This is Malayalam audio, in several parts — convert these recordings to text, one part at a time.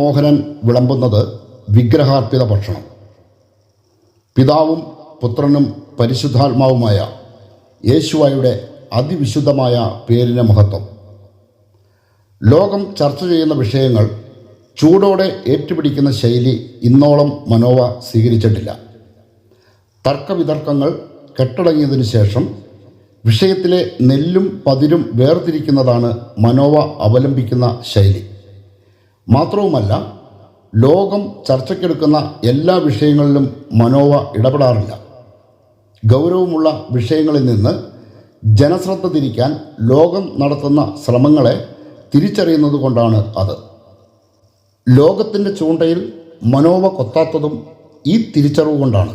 മോഹനൻ വിളമ്പുന്നത് വിഗ്രഹാർപ്പിത ഭക്ഷണം. പിതാവും പുത്രനും പരിശുദ്ധാത്മാവുമായ യേശുവയുടെ അതിവിശുദ്ധമായ പേരിന് മഹത്വം. ലോകം ചർച്ച ചെയ്യുന്ന വിഷയങ്ങൾ ചൂടോടെ ഏറ്റുപിടിക്കുന്ന ശൈലി ഇന്നോളം മനോവ സ്വീകരിച്ചിട്ടില്ല. തർക്കവിതർക്കങ്ങൾ കെട്ടടങ്ങിയതിനു ശേഷം വിഷയത്തിലെ നെല്ലും പതിരും വേർതിരിക്കുന്നതാണ് മനോവ അവലംബിക്കുന്ന ശൈലി. മാത്രവുമല്ല, ലോകം ചർച്ചയ്ക്കെടുക്കുന്ന എല്ലാ വിഷയങ്ങളിലും മനോവ ഇടപെടാറില്ല. ഗൗരവമുള്ള വിഷയങ്ങളിൽ നിന്ന് ജനശ്രദ്ധ തിരിക്കാൻ ലോകം നടത്തുന്ന ശ്രമങ്ങളെ തിരിച്ചറിയുന്നത് കൊണ്ടാണ് അത്. ലോകത്തിൻ്റെ ചൂണ്ടയിൽ മനോവ കൊത്താത്തതും ഈ തിരിച്ചറിവ് കൊണ്ടാണ്.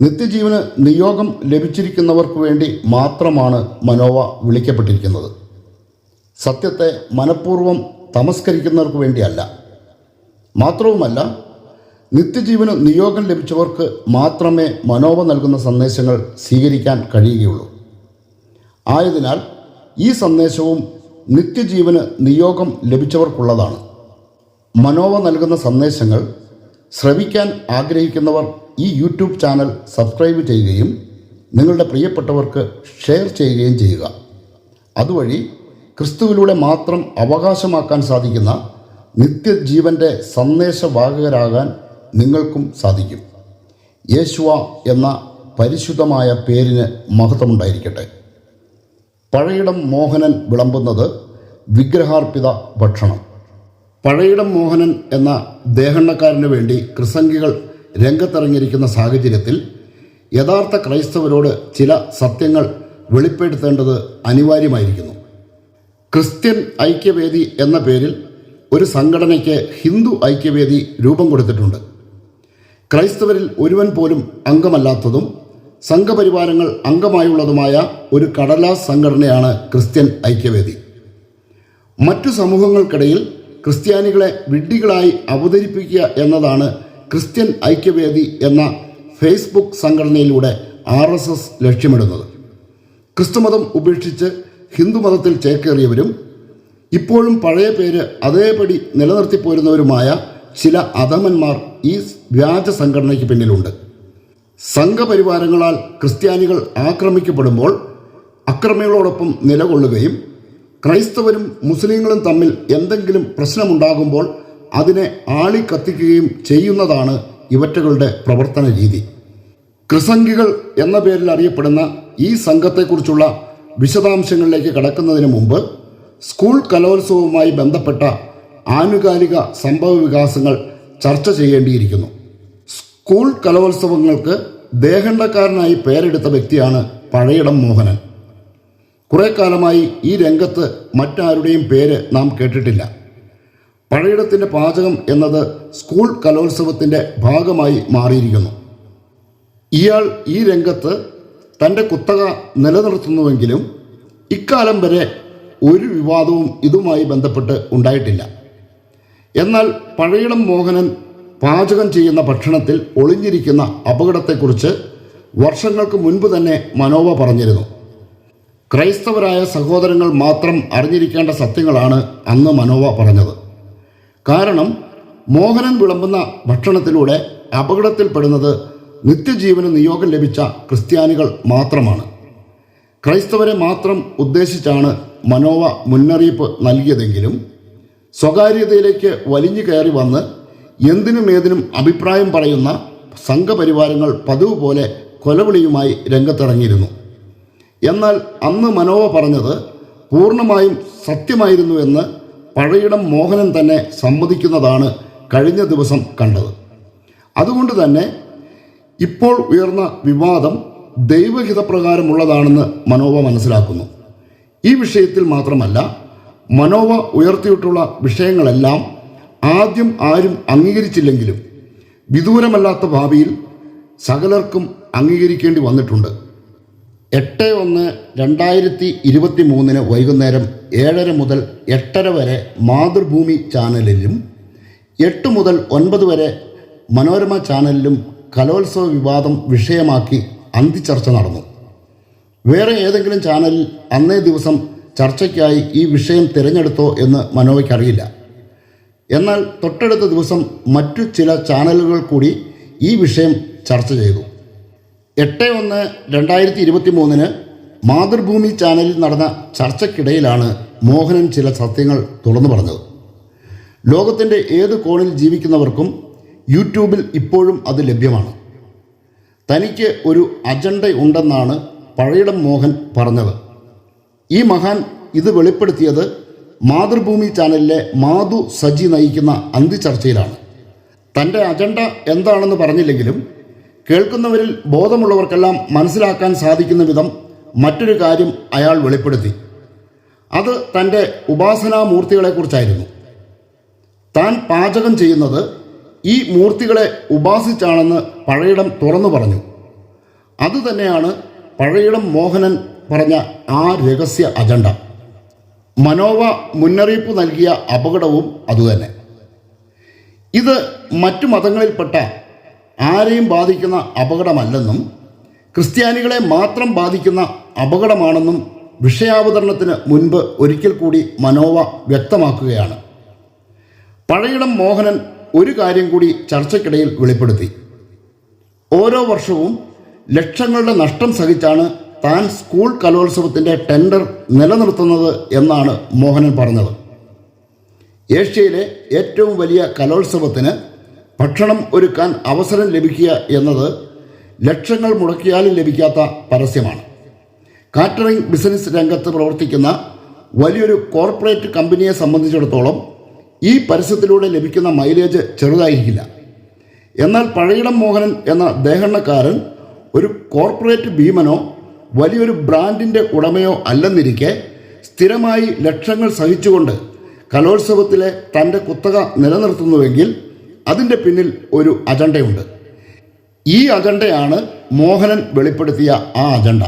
നിത്യജീവന് നിയോഗം ലഭിച്ചിരിക്കുന്നവർക്ക് വേണ്ടി മാത്രമാണ് മനോവ വിളിക്കപ്പെട്ടിരിക്കുന്നത്. സത്യത്തെ മനഃപൂർവ്വം തമസ്കരിക്കുന്നവർക്ക് വേണ്ടിയല്ല. മാത്രവുമല്ല, നിത്യജീവന് നിയോഗം ലഭിച്ചവർക്ക് മാത്രമേ മനോവ നൽകുന്ന സന്ദേശങ്ങൾ സ്വീകരിക്കാൻ കഴിയുകയുള്ളൂ. ആയതിനാൽ ഈ സന്ദേശവും നിത്യജീവന് നിയോഗം ലഭിച്ചവർക്കുള്ളതാണ്. മനോവ നൽകുന്ന സന്ദേശങ്ങൾ ശ്രവിക്കാൻ ആഗ്രഹിക്കുന്നവർ ഈ യൂട്യൂബ് ചാനൽ സബ്സ്ക്രൈബ് ചെയ്യുകയും നിങ്ങളുടെ പ്രിയപ്പെട്ടവർക്ക് ഷെയർ ചെയ്യുകയും ചെയ്യുക. അതുവഴി ക്രിസ്തുവിലൂടെ മാത്രം അവകാശമാക്കാൻ സാധിക്കുന്ന നിത്യജീവൻ്റെ സന്ദേശവാഹകരാകാൻ നിങ്ങൾക്കും സാധിക്കും. യേശുവ എന്ന പരിശുദ്ധമായ പേരിന് മഹത്വമുണ്ടായിരിക്കട്ടെ. പഴയിടം മോഹനൻ വിളമ്പുന്നത് വിഗ്രഹാർപ്പിത ഭക്ഷണം. പഴയിടം മോഹനൻ എന്ന ദേഹണ്ണക്കാരന് വേണ്ടി ക്രിസംഗികൾ രംഗത്തിറങ്ങിയിരിക്കുന്ന സാഹചര്യത്തിൽ യഥാർത്ഥ ക്രൈസ്തവരോട് ചില സത്യങ്ങൾ വെളിപ്പെടുത്തേണ്ടത് അനിവാര്യമായിരിക്കുന്നു. ക്രിസ്ത്യൻ ഐക്യവേദി എന്ന പേരിൽ ഒരു സംഘടനയ്ക്ക് ഹിന്ദു ഐക്യവേദി രൂപം കൊടുത്തിട്ടുണ്ട്. ക്രൈസ്തവരിൽ ഒരുവൻ പോലും അംഗമല്ലാത്തതും സംഘപരിവാരങ്ങൾ അംഗമായുള്ളതുമായ ഒരു കടലാസ് സംഘടനയാണ് ക്രിസ്ത്യൻ ഐക്യവേദി. മറ്റു സമൂഹങ്ങൾക്കിടയിൽ ക്രിസ്ത്യാനികളെ വിഡ്ഢികളായി അവതരിപ്പിക്കുക എന്നതാണ് ക്രിസ്ത്യൻ ഐക്യവേദി എന്ന ഫേസ്ബുക്ക് സംഘടനയിലൂടെ RSS ലക്ഷ്യമിടുന്നത്. ക്രിസ്തുമതം ഉപേക്ഷിച്ച് ഹിന്ദുമതത്തിൽ ചേക്കേറിയവരും ഇപ്പോഴും പഴയ പേര് അതേപടി നിലനിർത്തിപ്പോരുന്നവരുമായ ചില അധമന്മാർ ഈ വ്യാജ സംഘടനയ്ക്ക് പിന്നിലുണ്ട്. സംഘപരിവാരങ്ങളാൽ ക്രിസ്ത്യാനികൾ ആക്രമിക്കപ്പെടുമ്പോൾ അക്രമികളോടൊപ്പം നിലകൊള്ളുകയും ക്രൈസ്തവരും മുസ്ലിങ്ങളും തമ്മിൽ എന്തെങ്കിലും പ്രശ്നമുണ്ടാകുമ്പോൾ അതിനെ ആളിക്കത്തിക്കുകയും ചെയ്യുന്നതാണ് ഇവറ്റകളുടെ പ്രവർത്തന രീതി. ക്രിസംഗികൾ എന്ന പേരിൽ അറിയപ്പെടുന്ന ഈ സംഘത്തെക്കുറിച്ചുള്ള വിശദാംശങ്ങളിലേക്ക് കടക്കുന്നതിന് മുമ്പ് സ്കൂൾ കലോത്സവവുമായി ബന്ധപ്പെട്ട ആനുകാലിക സംഭവ വികാസങ്ങൾ ചർച്ച ചെയ്യേണ്ടിയിരിക്കുന്നു. സ്കൂൾ കലോത്സവങ്ങൾക്ക് ദേഹണ്ണക്കാരനായി പേരെടുത്ത വ്യക്തിയാണ് പഴയിടം മോഹനൻ. കുറേ കാലമായി ഈ രംഗത്ത് മറ്റാരുടെയും പേര് നാം കേട്ടിട്ടില്ല. പഴയിടത്തിൻ്റെ പാചകം എന്നത് സ്കൂൾ കലോത്സവത്തിൻ്റെ ഭാഗമായി മാറിയിരിക്കുന്നു. ഇയാൾ ഈ രംഗത്ത് തൻ്റെ കുത്തക നിലനിർത്തുന്നുവെങ്കിലും ഇക്കാലം വരെ ഒരു വിവാദവും ഇതുമായി ബന്ധപ്പെട്ട് ഉണ്ടായിട്ടില്ല. എന്നാൽ പഴയിടം മോഹനൻ പാചകം ചെയ്യുന്ന ഭക്ഷണത്തിൽ ഒളിഞ്ഞിരിക്കുന്ന അപകടത്തെക്കുറിച്ച് വർഷങ്ങൾക്ക് മുൻപ് തന്നെ മനോവ പറഞ്ഞിരുന്നു. ക്രൈസ്തവരായ സഹോദരങ്ങൾ മാത്രം അറിഞ്ഞിരിക്കേണ്ട സത്യങ്ങളാണ് അന്ന് മനോവ പറഞ്ഞത്. കാരണം മോഹനൻ വിളമ്പുന്ന ഭക്ഷണത്തിലൂടെ അപകടത്തിൽപ്പെടുന്നത് നിത്യജീവന് നിയോഗം ലഭിച്ച ക്രിസ്ത്യാനികൾ മാത്രമാണ്. ക്രൈസ്തവരെ മാത്രം ഉദ്ദേശിച്ചാണ് മനോവ മുന്നറിയിപ്പ് നൽകിയതെങ്കിലും സ്വകാര്യതയിലേക്ക് വലിഞ്ഞു കയറി വന്ന് എന്തിനുമേതിനും അഭിപ്രായം പറയുന്ന സംഘപരിവാരങ്ങൾ പതിവ് പോലെ കൊലവിളിയുമായി രംഗത്തിറങ്ങിയിരുന്നു. എന്നാൽ അന്ന് മനോവ പറഞ്ഞത് പൂർണ്ണമായും സത്യമായിരുന്നുവെന്ന് പഴയിടം മോഹനൻ തന്നെ സമ്മതിക്കുന്നതാണ് കഴിഞ്ഞ ദിവസം കണ്ടത്. അതുകൊണ്ട് തന്നെ ഇപ്പോൾ ഉയർന്ന വിവാദം ദൈവഹിതപ്രകാരമുള്ളതാണെന്ന് മനോവ മനസ്സിലാക്കുന്നു. ഈ വിഷയത്തിൽ മാത്രമല്ല, മനോവ ഉയർത്തിയിട്ടുള്ള വിഷയങ്ങളെല്ലാം ആദ്യം ആരും അംഗീകരിച്ചില്ലെങ്കിലും വിദൂരമല്ലാത്ത ഭാവിയിൽ സകലർക്കും അംഗീകരിക്കേണ്ടി വന്നിട്ടുണ്ട്. 8/1/2023 വൈകുന്നേരം 7:30 മുതൽ 8:30 വരെ മാതൃഭൂമി ചാനലിലും 8 മുതൽ 9 വരെ മനോരമ ചാനലിലും കലോത്സവ വിവാദം വിഷയമാക്കി അന്തിച്ചർച്ച നടന്നു. വേറെ ഏതെങ്കിലും ചാനലിൽ അന്നേ ദിവസം ചർച്ചയ്ക്കായി ഈ വിഷയം തിരഞ്ഞെടുത്തോ എന്ന് മനോവയ്ക്കറിയില്ല. എന്നാൽ തൊട്ടടുത്ത ദിവസം മറ്റു ചില ചാനലുകൾ കൂടി ഈ വിഷയം ചർച്ച ചെയ്തു. 8/1/2023 മാതൃഭൂമി ചാനലിൽ നടന്ന ചർച്ചയ്ക്കിടയിലാണ് മോഹനൻ ചില സത്യങ്ങൾ തുറന്നു പറഞ്ഞത്. ലോകത്തിൻ്റെ ഏത് കോണിൽ ജീവിക്കുന്നവർക്കും യൂട്യൂബിൽ ഇപ്പോഴും അത് ലഭ്യമാണ്. തനിക്ക് ഒരു അജണ്ട ഉണ്ടെന്നാണ് പഴയിടം മോഹൻ പറഞ്ഞത്. ഈ മഹാൻ ഇത് വെളിപ്പെടുത്തിയത് മാതൃഭൂമി ചാനലിലെ മാധു സജി നയിക്കുന്ന അന്തിചർച്ചയിലാണ്. തൻ്റെ അജണ്ട എന്താണെന്ന് പറഞ്ഞില്ലെങ്കിലും കേൾക്കുന്നവരിൽ ബോധമുള്ളവർക്കെല്ലാം മനസ്സിലാക്കാൻ സാധിക്കുന്ന വിധം മറ്റൊരു കാര്യം അയാൾ വെളിപ്പെടുത്തി. അത് തൻ്റെ ഉപാസനാമൂർത്തികളെക്കുറിച്ചായിരുന്നു. താൻ പാചകം ചെയ്യുന്നത് ഈ മൂർത്തികളെ ഉപാസിച്ചാണെന്ന് പഴയിടം തുറന്നു പറഞ്ഞു. അതുതന്നെയാണ് പഴയിടം മോഹനൻ പറഞ്ഞ ആ രഹസ്യ അജണ്ട. മനോവ മുന്നറിയിപ്പ് നൽകിയ അപകടവും അതുതന്നെ. ഇത് മറ്റു മതങ്ങളിൽപ്പെട്ട ആരെയും ബാധിക്കുന്ന അപകടമല്ലെന്നും ക്രിസ്ത്യാനികളെ മാത്രം ബാധിക്കുന്ന അപകടമാണെന്നും വിഷയാവതരണത്തിന് മുൻപ് ഒരിക്കൽ കൂടി മനോവ വ്യക്തമാക്കുകയാണ്. പഴയിടം മോഹനൻ ഒരു കാര്യം കൂടി ചർച്ചയ്ക്കിടയിൽ വെളിപ്പെടുത്തി. ഓരോ വർഷവും ലക്ഷങ്ങളുടെ നഷ്ടം സഹിച്ചാണ് താൻ സ്കൂൾ കലോത്സവത്തിൻ്റെ ടെൻഡർ നിലനിർത്തുന്നത് എന്നാണ് മോഹനൻ പറഞ്ഞത്. ഏഷ്യയിലെ ഏറ്റവും വലിയ കലോത്സവത്തിന് ഭക്ഷണം ഒരുക്കാൻ അവസരം ലഭിക്കുക എന്നത് ലക്ഷങ്ങൾ മുടക്കിയാലും ലഭിക്കാത്ത പരസ്യമാണ്. കാറ്ററിംഗ് ബിസിനസ് രംഗത്ത് പ്രവർത്തിക്കുന്ന വലിയൊരു കോർപ്പറേറ്റ് കമ്പനിയെ സംബന്ധിച്ചിടത്തോളം ഈ പരസ്യത്തിലൂടെ ലഭിക്കുന്ന മൈലേജ് ചെറുതായിരിക്കില്ല. എന്നാൽ പഴയിടം മോഹനൻ എന്ന ദേഹണ്ണക്കാരൻ ഒരു കോർപ്പറേറ്റ് ഭീമനോ വലിയൊരു ബ്രാൻഡിൻ്റെ ഉടമയോ അല്ലെന്നിരിക്കെ സ്ഥിരമായി ലക്ഷങ്ങൾ സഹിച്ചുകൊണ്ട് കലോത്സവത്തിലെ തൻ്റെ കുത്തക നിലനിർത്തുന്നുവെങ്കിൽ അതിൻ്റെ പിന്നിൽ ഒരു അജണ്ടയുണ്ട്. ഈ അജണ്ടയാണ് മോഹനൻ വെളിപ്പെടുത്തിയ ആ അജണ്ട.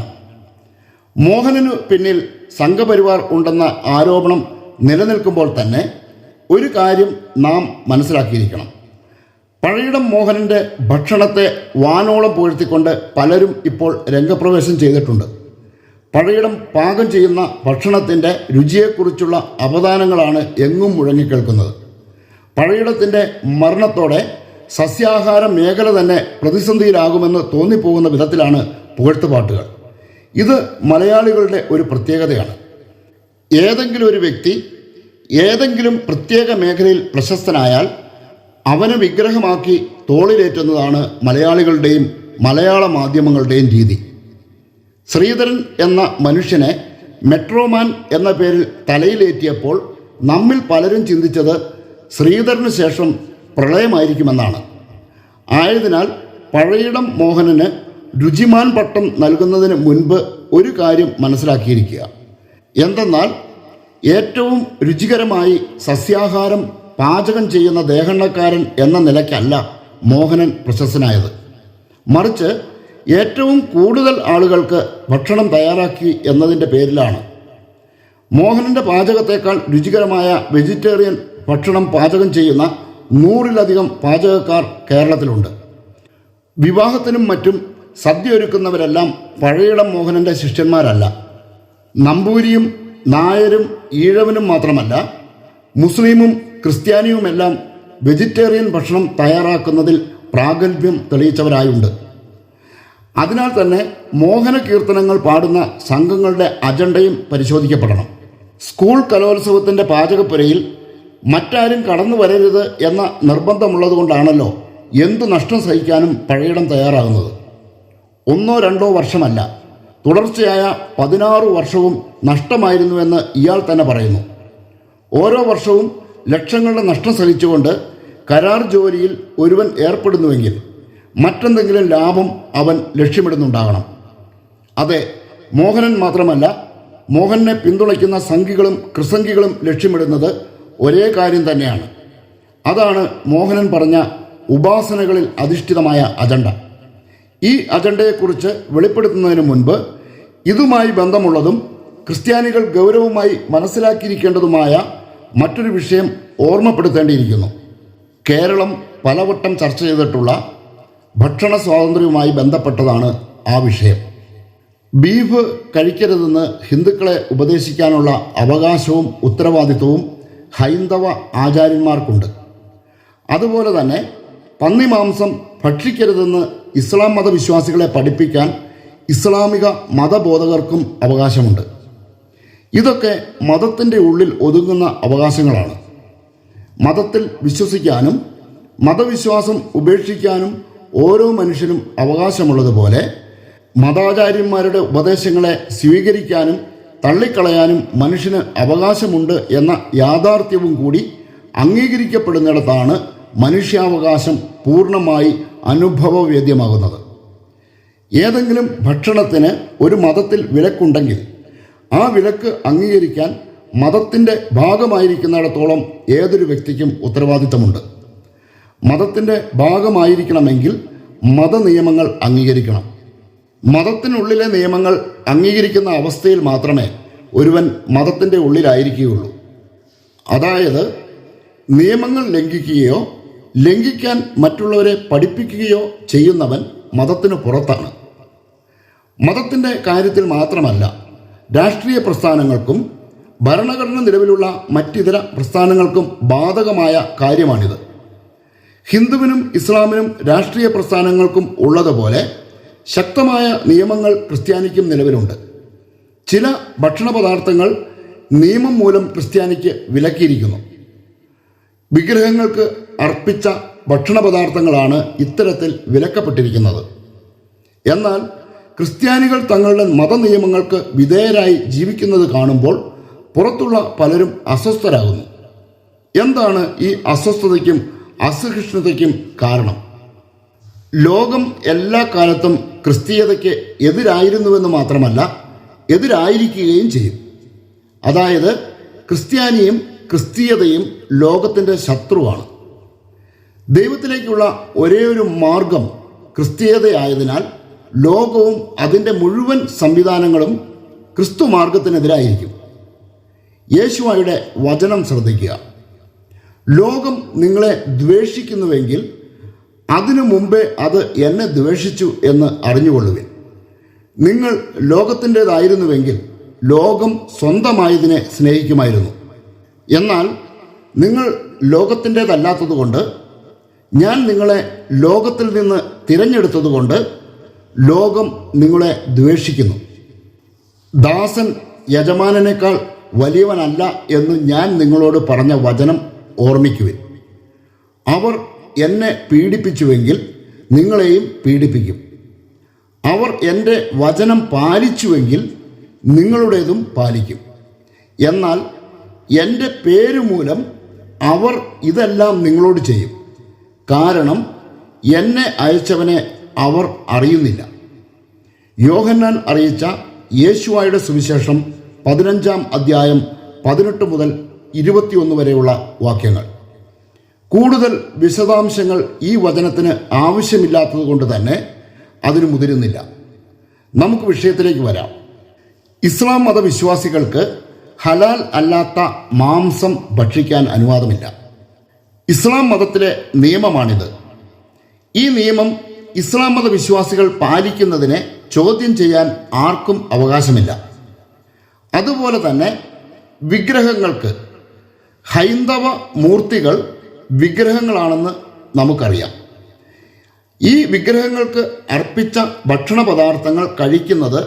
മോഹനനു പിന്നിൽ സംഘപരിവാർ ഉണ്ടെന്ന ആരോപണം നിലനിൽക്കുമ്പോൾ തന്നെ ഒരു കാര്യം നാം മനസ്സിലാക്കിയിരിക്കണം. പഴയിടം മോഹനൻ്റെ ഭക്ഷണത്തെ വാനോളം പുകഴ്ത്തിക്കൊണ്ട് പലരും ഇപ്പോൾ രംഗപ്രവേശം ചെയ്തിട്ടുണ്ട്. പഴയിടം പാകം ചെയ്യുന്ന ഭക്ഷണത്തിൻ്റെ രുചിയെക്കുറിച്ചുള്ള അവദാനങ്ങളാണ് എങ്ങും മുഴങ്ങിക്കേൾക്കുന്നത്. പഴയിടത്തിൻ്റെ മരണത്തോടെ സസ്യാഹാര മേഖല തന്നെ പ്രതിസന്ധിയിലാകുമെന്ന് തോന്നിപ്പോകുന്ന വിധത്തിലാണ് പുകഴ്ത്തുപാട്ടുകൾ. ഇത് മലയാളികളുടെ ഒരു പ്രത്യേകതയാണ്. ഏതെങ്കിലും ഒരു വ്യക്തി ഏതെങ്കിലും പ്രത്യേക മേഖലയിൽ പ്രശസ്തനായാൽ അവനെ വിഗ്രഹമാക്കി തോളിലേറ്റുന്നതാണ് മലയാളികളുടെയും മലയാള മാധ്യമങ്ങളുടെയും രീതി. ശ്രീധരൻ എന്ന മനുഷ്യനെ മെട്രോമാൻ എന്ന പേരിൽ തലയിലേറ്റിയപ്പോൾ നമ്മിൽ പലരും ചിന്തിച്ചത് ശ്രീധരന് ശേഷം പ്രളയമായിരിക്കുമെന്നാണ്. ആയതിനാൽ പഴയിടം മോഹനന് രുചിമാൻ പട്ടം നൽകുന്നതിന് മുൻപ് ഒരു കാര്യം മനസ്സിലാക്കിയിരിക്കുക. എന്തെന്നാൽ ഏറ്റവും രുചികരമായി സസ്യാഹാരം പാചകം ചെയ്യുന്ന ദേഹണ്ണക്കാരൻ എന്ന നിലയ്ക്കല്ല മോഹനൻ പ്രശസ്തനായത്. മറിച്ച് ഏറ്റവും കൂടുതൽ ആളുകൾക്ക് ഭക്ഷണം തയ്യാറാക്കി എന്നതിൻ്റെ പേരിലാണ്. മോഹനൻ്റെ പാചകത്തേക്കാൾ രുചികരമായ വെജിറ്റേറിയൻ ഭക്ഷണം പാചകം ചെയ്യുന്ന 100-ലധികം പാചകക്കാർ കേരളത്തിലുണ്ട്. വിവാഹത്തിനും മറ്റും സദ്യ ഒരുക്കുന്നവരെല്ലാം പഴയിടം മോഹനൻ്റെ ശിഷ്യന്മാരല്ല. നമ്പൂരിയും നായരും ഈഴവനും മാത്രമല്ല, മുസ്ലിമും ക്രിസ്ത്യാനിയുമെല്ലാം വെജിറ്റേറിയൻ ഭക്ഷണം തയ്യാറാക്കുന്നതിൽ പ്രാഗൽഭ്യം തെളിയിച്ചവരായുണ്ട്. അതിനാൽ തന്നെ മോഹന കീർത്തനങ്ങൾ പാടുന്ന സംഘങ്ങളുടെ അജണ്ടയും പരിശോധിക്കപ്പെടണം. സ്കൂൾ കലോത്സവത്തിൻ്റെ പാചകപ്പുരയിൽ മറ്റാരും കടന്നു വരരുത് എന്ന നിർബന്ധമുള്ളതുകൊണ്ടാണല്ലോ എന്തു നഷ്ടം സഹിക്കാനും പഴയിടം തയ്യാറാകുന്നത്. 1-2 വർഷമല്ല, തുടർച്ചയായ 16 വർഷവും നഷ്ടമായിരുന്നുവെന്ന് ഇയാൾ തന്നെ പറയുന്നു. ഓരോ വർഷവും ലക്ഷങ്ങളുടെ നഷ്ടം സഹിച്ചുകൊണ്ട് കരാർ ജോലിയിൽ ഒരുവൻ ഏർപ്പെടുന്നുവെങ്കിൽ മറ്റെന്തെങ്കിലും ലാഭം അവൻ ലക്ഷ്യമിടുന്നുണ്ടാകണം. അതെ, മോഹനൻ മാത്രമല്ല, മോഹനെ പിന്തുണയ്ക്കുന്ന സംഘികളും കൃസംഘികളും ലക്ഷ്യമിടുന്നത് ഒരേ കാര്യം തന്നെയാണ്. അതാണ് മോഹനൻ പറഞ്ഞ ഉപാസനകളിൽ അധിഷ്ഠിതമായ അജണ്ട. ഈ അജണ്ടയെക്കുറിച്ച് വെളിപ്പെടുത്തുന്നതിന് മുൻപ് ഇതുമായി ബന്ധമുള്ളതും ക്രിസ്ത്യാനികൾ ഗൗരവമായി മനസ്സിലാക്കിയിരിക്കേണ്ടതുമായ മറ്റൊരു വിഷയം ഓർമ്മപ്പെടുത്തേണ്ടിയിരിക്കുന്നു. കേരളം പലവട്ടം ചർച്ച ചെയ്തിട്ടുള്ള ഭക്ഷണ സ്വാതന്ത്ര്യവുമായി ബന്ധപ്പെട്ടതാണ് ആ വിഷയം. ബീഫ് കഴിക്കരുതെന്ന് ഹിന്ദുക്കളെ ഉപദേശിക്കാനുള്ള അവകാശവും ഉത്തരവാദിത്വവും ഹൈന്ദവ ആചാര്യന്മാർക്കുണ്ട്. അതുപോലെ തന്നെ പന്നിമാംസം ഭക്ഷിക്കരുതെന്ന് ഇസ്ലാം മതവിശ്വാസികളെ പഠിപ്പിക്കാൻ ഇസ്ലാമിക മതബോധകർക്കും അവകാശമുണ്ട്. ഇതൊക്കെ മതത്തിൻ്റെ ഉള്ളിൽ ഒതുങ്ങുന്ന അവകാശങ്ങളാണ്. മതത്തിൽ വിശ്വസിക്കാനും മതവിശ്വാസം ഉപേക്ഷിക്കാനും ഓരോ മനുഷ്യനും അവകാശമുള്ളതുപോലെ മതാചാര്യന്മാരുടെ ഉപദേശങ്ങളെ സ്വീകരിക്കാനും തള്ളിക്കളയാനും മനുഷ്യന് അവകാശമുണ്ട് എന്ന യാഥാർത്ഥ്യവും കൂടി അംഗീകരിക്കപ്പെടുന്നിടത്താണ് മനുഷ്യാവകാശം പൂർണ്ണമായി അനുഭവവേദ്യമാകുന്നത്. ഏതെങ്കിലും ഭക്ഷണത്തിന് ഒരു മതത്തിൽ വിലക്കുണ്ടെങ്കിൽ ആ വിലക്ക് അംഗീകരിക്കാൻ മതത്തിൻ്റെ ഭാഗമായിരിക്കുന്നിടത്തോളം ഏതൊരു വ്യക്തിക്കും ഉത്തരവാദിത്തമുണ്ട്. മതത്തിൻ്റെ ഭാഗമായിരിക്കണമെങ്കിൽ മതനിയമങ്ങൾ അംഗീകരിക്കണം. മതത്തിനുള്ളിലെ നിയമങ്ങൾ അംഗീകരിക്കുന്ന അവസ്ഥയിൽ മാത്രമേ ഒരുവൻ മതത്തിൻ്റെ ഉള്ളിലായിരിക്കുകയുള്ളൂ. അതായത് നിയമങ്ങൾ ലംഘിക്കുകയോ ലംഘിക്കാൻ മറ്റുള്ളവരെ പഠിപ്പിക്കുകയോ ചെയ്യുന്നവൻ മതത്തിന് പുറത്താണ്. മതത്തിൻ്റെ കാര്യത്തിൽ മാത്രമല്ല, രാഷ്ട്രീയ പ്രസ്ഥാനങ്ങൾക്കും ഭരണഘടന നിലവിലുള്ള മറ്റിതര പ്രസ്ഥാനങ്ങൾക്കും ബാധകമായ കാര്യമാണിത്. ഹിന്ദുവിനും ഇസ്ലാമിനും രാഷ്ട്രീയ പ്രസ്ഥാനങ്ങൾക്കും ഉള്ളതുപോലെ ശക്തമായ നിയമങ്ങൾ ക്രിസ്ത്യാനിക്കും നിലവിലുണ്ട്. ചില ഭക്ഷണ പദാർത്ഥങ്ങൾ നിയമം മൂലം ക്രിസ്ത്യാനിക്ക് വിലക്കിയിരിക്കുന്നു. വിഗ്രഹങ്ങൾക്ക് അർപ്പിച്ച ഭക്ഷണ പദാർത്ഥങ്ങളാണ് ഇത്തരത്തിൽ വിലക്കപ്പെട്ടിരിക്കുന്നത്. എന്നാൽ ക്രിസ്ത്യാനികൾ തങ്ങളുടെ മതനിയമങ്ങൾക്ക് വിധേയരായി ജീവിക്കുന്നത് കാണുമ്പോൾ പുറത്തുള്ള പലരും അസ്വസ്ഥരാകുന്നു. എന്താണ് ഈ അസ്വസ്ഥതയ്ക്കും അസഹിഷ്ണുതയ്ക്കും കാരണം? ലോകം എല്ലാ കാലത്തും ക്രിസ്തീയതയ്ക്ക് എതിരായിരുന്നുവെന്ന് മാത്രമല്ല, എതിരായിരിക്കുകയും ചെയ്യും. അതായത് ക്രിസ്ത്യാനിയും ക്രിസ്തീയതയും ലോകത്തിൻ്റെ ശത്രുവാണ്. ദൈവത്തിലേക്കുള്ള ഒരേയൊരു മാർഗം ക്രിസ്തീയതയായതിനാൽ ലോകവും അതിൻ്റെ മുഴുവൻ സംവിധാനങ്ങളും ക്രിസ്തു മാർഗത്തിനെതിരായിരിക്കും. യേശുവായുടെ വചനം ശ്രദ്ധിക്കുക. ലോകം നിങ്ങളെ ദ്വേഷിക്കുന്നുവെങ്കിൽ അതിനു മുമ്പേ അത് എന്നെ ദ്വേഷിച്ചു എന്ന് അറിഞ്ഞുകൊള്ളുവിൻ. നിങ്ങൾ ലോകത്തിൻ്റേതായിരുന്നുവെങ്കിൽ ലോകം സ്വന്തമായതിനെ സ്നേഹിക്കുമായിരുന്നു. എന്നാൽ നിങ്ങൾ ലോകത്തിൻ്റേതല്ലാത്തതുകൊണ്ട്, ഞാൻ നിങ്ങളെ ലോകത്തിൽ നിന്ന് തിരഞ്ഞെടുത്തതുകൊണ്ട് ലോകം നിങ്ങളെ ദ്വേഷിക്കുന്നു. ദാസൻ യജമാനനേക്കാൾ വലിയവനല്ല എന്ന് ഞാൻ നിങ്ങളോട് പറഞ്ഞ വചനം ഓർമ്മിക്കുവിൻ. അവർ എന്നെ പീഡിപ്പിച്ചുവെങ്കിൽ നിങ്ങളെയും പീഡിപ്പിക്കും. അവർ എൻ്റെ വചനം പാലിച്ചുവെങ്കിൽ നിങ്ങളുടേതും പാലിക്കും. എന്നാൽ എൻ്റെ പേരുമൂലം അവർ ഇതെല്ലാം നിങ്ങളോട് ചെയ്യും. കാരണം എന്നെ അയച്ചവനെ അവർ അറിയുന്നില്ല. യോഹന്നാൻ അറിയിച്ച യേശുവായുടെ സുവിശേഷം 15-ാം അധ്യായം 18 മുതൽ 21 വരെയുള്ള വാക്യങ്ങൾ. കൂടുതൽ വിശദാംശങ്ങൾ ഈ വചനത്തിന് ആവശ്യമില്ലാത്തതുകൊണ്ട് തന്നെ അതിന് മുതിരുന്നില്ല. നമുക്ക് വിഷയത്തിലേക്ക് വരാം. ഇസ്ലാം മതവിശ്വാസികൾക്ക് ഹലാൽ അല്ലാത്ത മാംസം ഭക്ഷിക്കാൻ അനുവാദമില്ല. ഇസ്ലാം മതത്തിലെ നിയമമാണിത്. ഈ നിയമം ഇസ്ലാം മതവിശ്വാസികൾ പാലിക്കുന്നതിനെ ചോദ്യം ചെയ്യാൻ ആർക്കും അവകാശമില്ല. അതുപോലെ തന്നെ വിഗ്രഹങ്ങൾക്ക്, ഹൈന്ദവ മൂർത്തികൾ വിഗ്രഹങ്ങളാണെന്ന് നമുക്കറിയാം. ഈ വിഗ്രഹങ്ങൾക്ക് അർപ്പിച്ച ഭക്ഷണ പദാർത്ഥങ്ങൾ കഴിക്കുന്നത്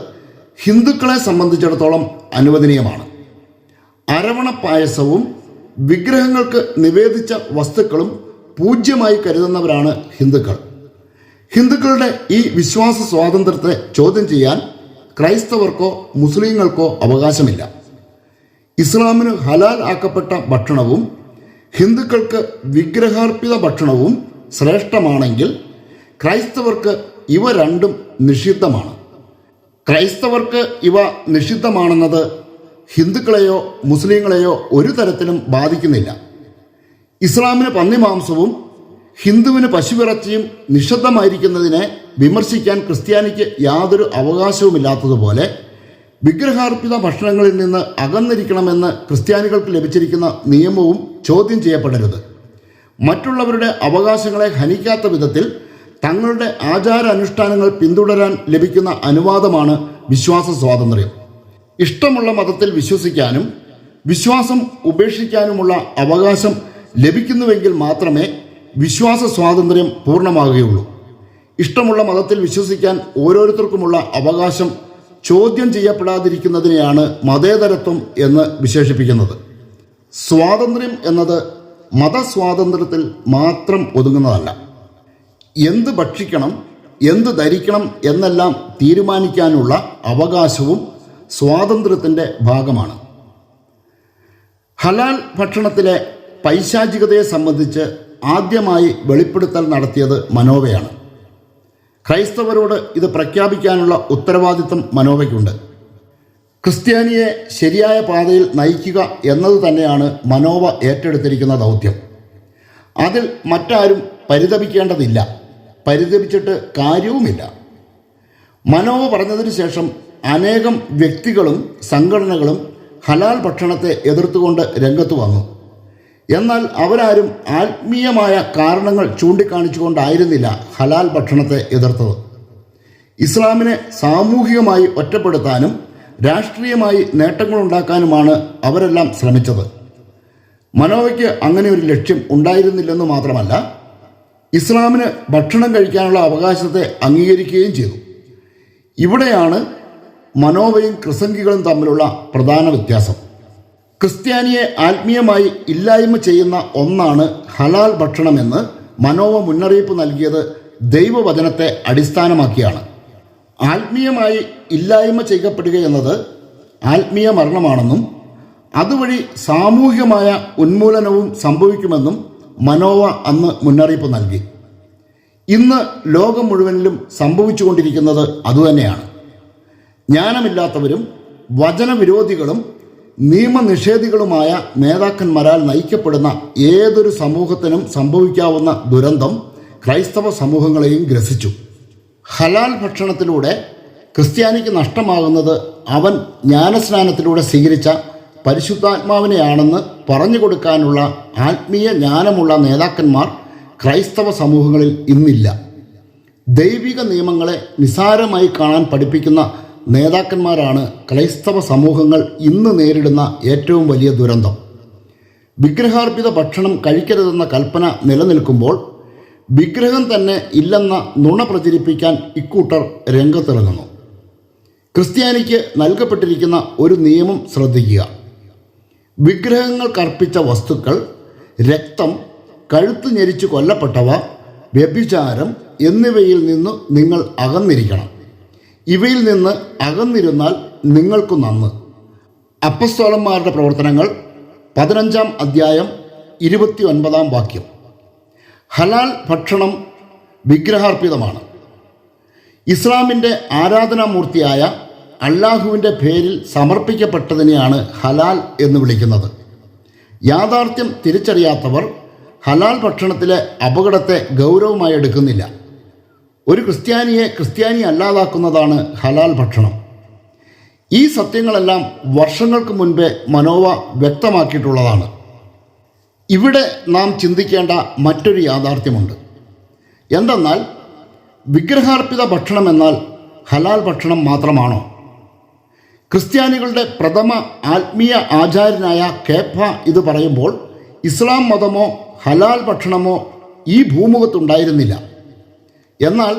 ഹിന്ദുക്കളെ സംബന്ധിച്ചിടത്തോളം അനുവദനീയമാണ്. അരവണ പായസവും വിഗ്രഹങ്ങൾക്ക് നിവേദിച്ച വസ്തുക്കളും പൂജ്യമായി കരുതുന്നവരാണ് ഹിന്ദുക്കൾ. ഹിന്ദുക്കളുടെ ഈ വിശ്വാസ സ്വാതന്ത്ര്യത്തെ ചോദ്യം ചെയ്യാൻ ക്രൈസ്തവർക്കോ മുസ്ലിങ്ങൾക്കോ അവകാശമില്ല. ഇസ്ലാമിന് ഹലാൽ ആക്കപ്പെട്ട ഭക്ഷണവും ഹിന്ദുക്കൾക്ക് വിഗ്രഹാർപ്പിത ഭക്ഷണവും ശ്രേഷ്ഠമാണെങ്കിൽ ക്രൈസ്തവർക്ക് ഇവ രണ്ടും നിഷിദ്ധമാണ്. ക്രൈസ്തവർക്ക് ഇവ നിഷിദ്ധമാണെന്നത് ഹിന്ദുക്കളെയോ മുസ്ലിങ്ങളെയോ ഒരു തരത്തിലും ബാധിക്കുന്നില്ല. ഇസ്ലാമിന് പന്നിമാംസവും ഹിന്ദുവിന് പശുവിറച്ചിയും നിഷിദ്ധമായിരിക്കുന്നതിനെ വിമർശിക്കാൻ ക്രിസ്ത്യാനിക്ക് യാതൊരു അവകാശവുമില്ലാത്തതുപോലെ വിഗ്രഹാർപ്പിത ഭക്ഷണങ്ങളിൽ നിന്ന് അകന്നിരിക്കണമെന്ന് ക്രിസ്ത്യാനികൾക്ക് ലഭിച്ചിരിക്കുന്ന നിയമവും ചോദ്യം ചെയ്യപ്പെടരുത്. മറ്റുള്ളവരുടെ അവകാശങ്ങളെ ഹനിക്കാത്ത വിധത്തിൽ തങ്ങളുടെ ആചാരാനുഷ്ഠാനങ്ങൾ പിന്തുടരാൻ ലഭിക്കുന്ന അനുവാദമാണ് വിശ്വാസ സ്വാതന്ത്ര്യം. ഇഷ്ടമുള്ള മതത്തിൽ വിശ്വസിക്കാനും വിശ്വാസം ഉപേക്ഷിക്കാനുമുള്ള അവകാശം ലഭിക്കുന്നുവെങ്കിൽ മാത്രമേ വിശ്വാസ സ്വാതന്ത്ര്യം പൂർണ്ണമാകുകയുള്ളൂ. ഇഷ്ടമുള്ള മതത്തിൽ വിശ്വസിക്കാൻ ഓരോരുത്തർക്കുമുള്ള അവകാശം ചോദ്യം ചെയ്യപ്പെടാതിരിക്കുന്നതിനെയാണ് മതേതരത്വം എന്ന് വിശേഷിപ്പിക്കുന്നത്. സ്വാതന്ത്ര്യം എന്നത് മതസ്വാതന്ത്ര്യത്തിൽ മാത്രം ഒതുങ്ങുന്നതല്ല. എന്ത് ഭക്ഷിക്കണം, എന്ത് ധരിക്കണം എന്നെല്ലാം തീരുമാനിക്കാനുള്ള അവകാശവും സ്വാതന്ത്ര്യത്തിൻ്റെ ഭാഗമാണ്. ഹലാൽ ഭക്ഷണത്തിലെ പൈശാചികതയെ സംബന്ധിച്ച് ആദ്യമായി വെളിപ്പെടുത്തൽ നടത്തിയത് മനോവയാണ്. ക്രൈസ്തവരോട് ഇത് പ്രഖ്യാപിക്കാനുള്ള ഉത്തരവാദിത്വം മനോവയ്ക്കുണ്ട്. ക്രിസ്ത്യാനിയെ ശരിയായ പാതയിൽ നയിക്കുക എന്നത് തന്നെയാണ് മനോവ ഏറ്റെടുത്തിരിക്കുന്ന ദൗത്യം. അതിൽ മറ്റാരും പരിതപിക്കേണ്ടതില്ല, പരിതപിച്ചിട്ട് കാര്യവുമില്ല. മനോവ പറഞ്ഞതിന് ശേഷം അനേകം വ്യക്തികളും സംഘടനകളും ഹലാൽ ഭക്ഷണത്തെ എതിർത്തുകൊണ്ട് രംഗത്ത് വന്നു. എന്നാൽ അവരാരും ആത്മീയമായ കാരണങ്ങൾ ചൂണ്ടിക്കാണിച്ചുകൊണ്ടായിരുന്നില്ല ഹലാൽ ഭക്ഷണത്തെ എതിർത്തത്. ഇസ്ലാമിനെ സാമൂഹികമായി ഒറ്റപ്പെടുത്താനും രാഷ്ട്രീയമായി നേട്ടങ്ങളുണ്ടാക്കാനുമാണ് അവരെല്ലാം ശ്രമിച്ചത്. മനോവയ്ക്ക് അങ്ങനെ ഒരു ലക്ഷ്യം ഉണ്ടായിരുന്നില്ലെന്ന് മാത്രമല്ല, ഇസ്ലാമിന് ഭക്ഷണം കഴിക്കാനുള്ള അവകാശത്തെ അംഗീകരിക്കുകയും ചെയ്തു. ഇവിടെയാണ് മനോവയും ക്രിസംഗികളും തമ്മിലുള്ള പ്രധാന വ്യത്യാസം. ക്രിസ്ത്യാനിയെ ആത്മീയമായി ഇല്ലായ്മ ചെയ്യുന്ന ഒന്നാണ് ഹലാൽ ഭക്ഷണമെന്ന് മനോവ മുന്നറിയിപ്പ് നൽകിയത് ദൈവവചനത്തെ അടിസ്ഥാനമാക്കിയാണ്. ആത്മീയമായി ഇല്ലായ്മ ചെയ്യപ്പെടുക എന്നത് ആത്മീയ മരണമാണെന്നും അതുവഴി സാമൂഹികമായ ഉന്മൂലനവും സംഭവിക്കുമെന്നും മനോവ അന്ന് മുന്നറിയിപ്പ് നൽകി. ഇന്ന് ലോകം മുഴുവനിലും സംഭവിച്ചുകൊണ്ടിരിക്കുന്നത് അതുതന്നെയാണ്. ജ്ഞാനമില്ലാത്തവരും വചനവിരോധികളും നിയമനിഷേധികളുമായ നേതാക്കന്മാരാൽ നയിക്കപ്പെടുന്ന ഏതൊരു സമൂഹത്തിനും സംഭവിക്കാവുന്ന ദുരന്തം ക്രൈസ്തവ സമൂഹങ്ങളെയും ഗ്രസിച്ചു. ഹലാൽ ഭക്ഷണത്തിലൂടെ ക്രിസ്ത്യാനിക്ക് നഷ്ടമാകുന്നത് അവൻ ജ്ഞാനസ്നാനത്തിലൂടെ സ്വീകരിച്ച പരിശുദ്ധാത്മാവിനെയാണെന്ന് പറഞ്ഞു കൊടുക്കാനുള്ള ആത്മീയ ജ്ഞാനമുള്ള നേതാക്കന്മാർ ക്രൈസ്തവ സമൂഹങ്ങളിൽ ഇന്നില്ല. ദൈവിക നിയമങ്ങളെ നിസ്സാരമായി കാണാൻ പഠിപ്പിക്കുന്ന നേതാക്കന്മാരാണ് ക്രൈസ്തവ സമൂഹങ്ങൾ ഇന്ന് നേരിടുന്ന ഏറ്റവും വലിയ ദുരന്തം. വിഗ്രഹാർപ്പിത ഭക്ഷണം കഴിക്കരുതെന്ന കൽപ്പന നിലനിൽക്കുമ്പോൾ വിഗ്രഹം തന്നെ ഇല്ലെന്ന നുണ പ്രചരിപ്പിക്കാൻ ഇക്കൂട്ടർ രംഗത്തിറങ്ങുന്നു. ക്രിസ്ത്യാനിക്ക് നൽകപ്പെട്ടിരിക്കുന്ന ഒരു നിയമം ശ്രദ്ധിക്കുക. വിഗ്രഹങ്ങൾക്കർപ്പിച്ച വസ്തുക്കൾ, രക്തം, കഴുത്ത് ഞെരിച്ച് കൊല്ലപ്പെട്ടവ, വ്യഭിചാരം എന്നിവയിൽ നിന്ന് നിങ്ങൾ അകന്നിരിക്കണം. ഇവയിൽ നിന്ന് അകന്നിരുന്നാൽ നിങ്ങൾക്ക് നന്ന്. അപ്പസ്തോലന്മാരുടെ പ്രവർത്തനങ്ങൾ 15-ാം അധ്യായം 29-ാം വാക്യം. ഹലാൽ ഭക്ഷണം വിഗ്രഹാർപ്പിതമാണ്. ഇസ്ലാമിൻ്റെ ആരാധനാമൂർത്തിയായ അല്ലാഹുവിൻ്റെ പേരിൽ സമർപ്പിക്കപ്പെട്ടതിനെയാണ് ഹലാൽ എന്ന് വിളിക്കുന്നത്. യാഥാർത്ഥ്യം തിരിച്ചറിയാത്തവർ ഹലാൽ ഭക്ഷണത്തിലെ അപകടത്തെ ഗൗരവമായി എടുക്കുന്നില്ല. ഒരു ക്രിസ്ത്യാനിയെ ക്രിസ്ത്യാനി അല്ലാതാക്കുന്നതാണ് ഹലാൽ ഭക്ഷണം. ഈ സത്യങ്ങളെല്ലാം വർഷങ്ങൾക്ക് മുൻപേ മനോവ വ്യക്തമാക്കിയിട്ടുള്ളതാണ്. ഇവിടെ നാം ചിന്തിക്കേണ്ട മറ്റൊരു യാഥാർത്ഥ്യമുണ്ട്. എന്തെന്നാൽ വിഗ്രഹാർപ്പിത ഭക്ഷണം എന്നാൽ ഹലാൽ ഭക്ഷണം മാത്രമാണോ? ക്രിസ്ത്യാനികളുടെ പ്രഥമ ആത്മീയ ആചാര്യനായ കേഫ ഇത് പറയുമ്പോൾ ഇസ്ലാം മതമോ ഹലാൽ ഭക്ഷണമോ ഈ ഭൂമുഖത്തുണ്ടായിരുന്നില്ല. എന്നാൽ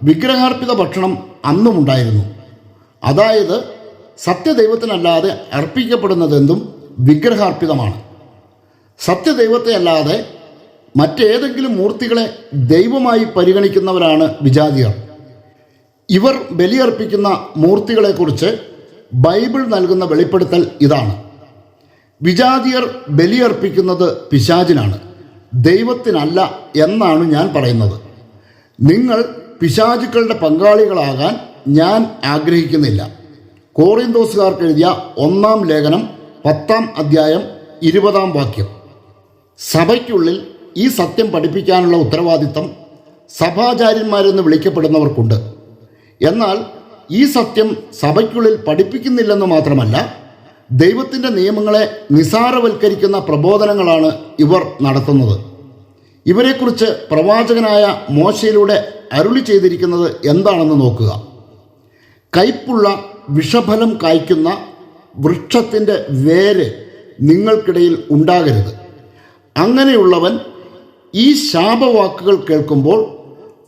വിഗ്രഹാർപ്പിത ഭക്ഷണം അന്നുമുണ്ടായിരുന്നു. അതായത് സത്യദൈവത്തിനല്ലാതെ അർപ്പിക്കപ്പെടുന്നതെന്തും വിഗ്രഹാർപ്പിതമാണ്. സത്യദൈവത്തെ അല്ലാതെ മറ്റേതെങ്കിലും മൂർത്തികളെ ദൈവമായി പരിഗണിക്കുന്നവരാണ് വിജാതിയർ. ഇവർ ബലിയർപ്പിക്കുന്ന മൂർത്തികളെക്കുറിച്ച് ബൈബിൾ നൽകുന്ന വെളിപ്പെടുത്തൽ ഇതാണ്: വിജാതിയർ ബലിയർപ്പിക്കുന്നത് പിശാചിനാണ്, ദൈവത്തിനല്ല എന്നാണ് ഞാൻ പറയുന്നത്. നിങ്ങൾ പിശാചുക്കളുടെ പങ്കാളികളാകാൻ ഞാൻ ആഗ്രഹിക്കുന്നില്ല. കോറിന്തോസുകാർക്ക് എഴുതിയ 1-ാം ലേഖനം 10-ാം അധ്യായം 20-ാം വാക്യം. സഭയ്ക്കുള്ളിൽ ഈ സത്യം പഠിപ്പിക്കാനുള്ള ഉത്തരവാദിത്തം സഭാചാര്യന്മാരെന്ന് വിളിക്കപ്പെടുന്നവർക്കുണ്ട്. എന്നാൽ ഈ സത്യം സഭയ്ക്കുള്ളിൽ പഠിപ്പിക്കുന്നില്ലെന്ന് മാത്രമല്ല, ദൈവത്തിൻ്റെ നിയമങ്ങളെ നിസാരവൽക്കരിക്കുന്ന പ്രബോധനങ്ങളാണ് ഇവർ നടത്തുന്നത്. ഇവരെക്കുറിച്ച് പ്രവാചകനായ മോശയിലൂടെ അരുളി ചെയ്തിരിക്കുന്നത് എന്താണെന്ന് നോക്കുക. കയ്പുള്ള വിഷഫലം കായ്ക്കുന്ന വൃക്ഷത്തിൻ്റെ വേര് നിങ്ങൾക്കിടയിൽ ഉണ്ടാകരുത്. അങ്ങനെയുള്ളവൻ ഈ ശാപവാക്കുകൾ കേൾക്കുമ്പോൾ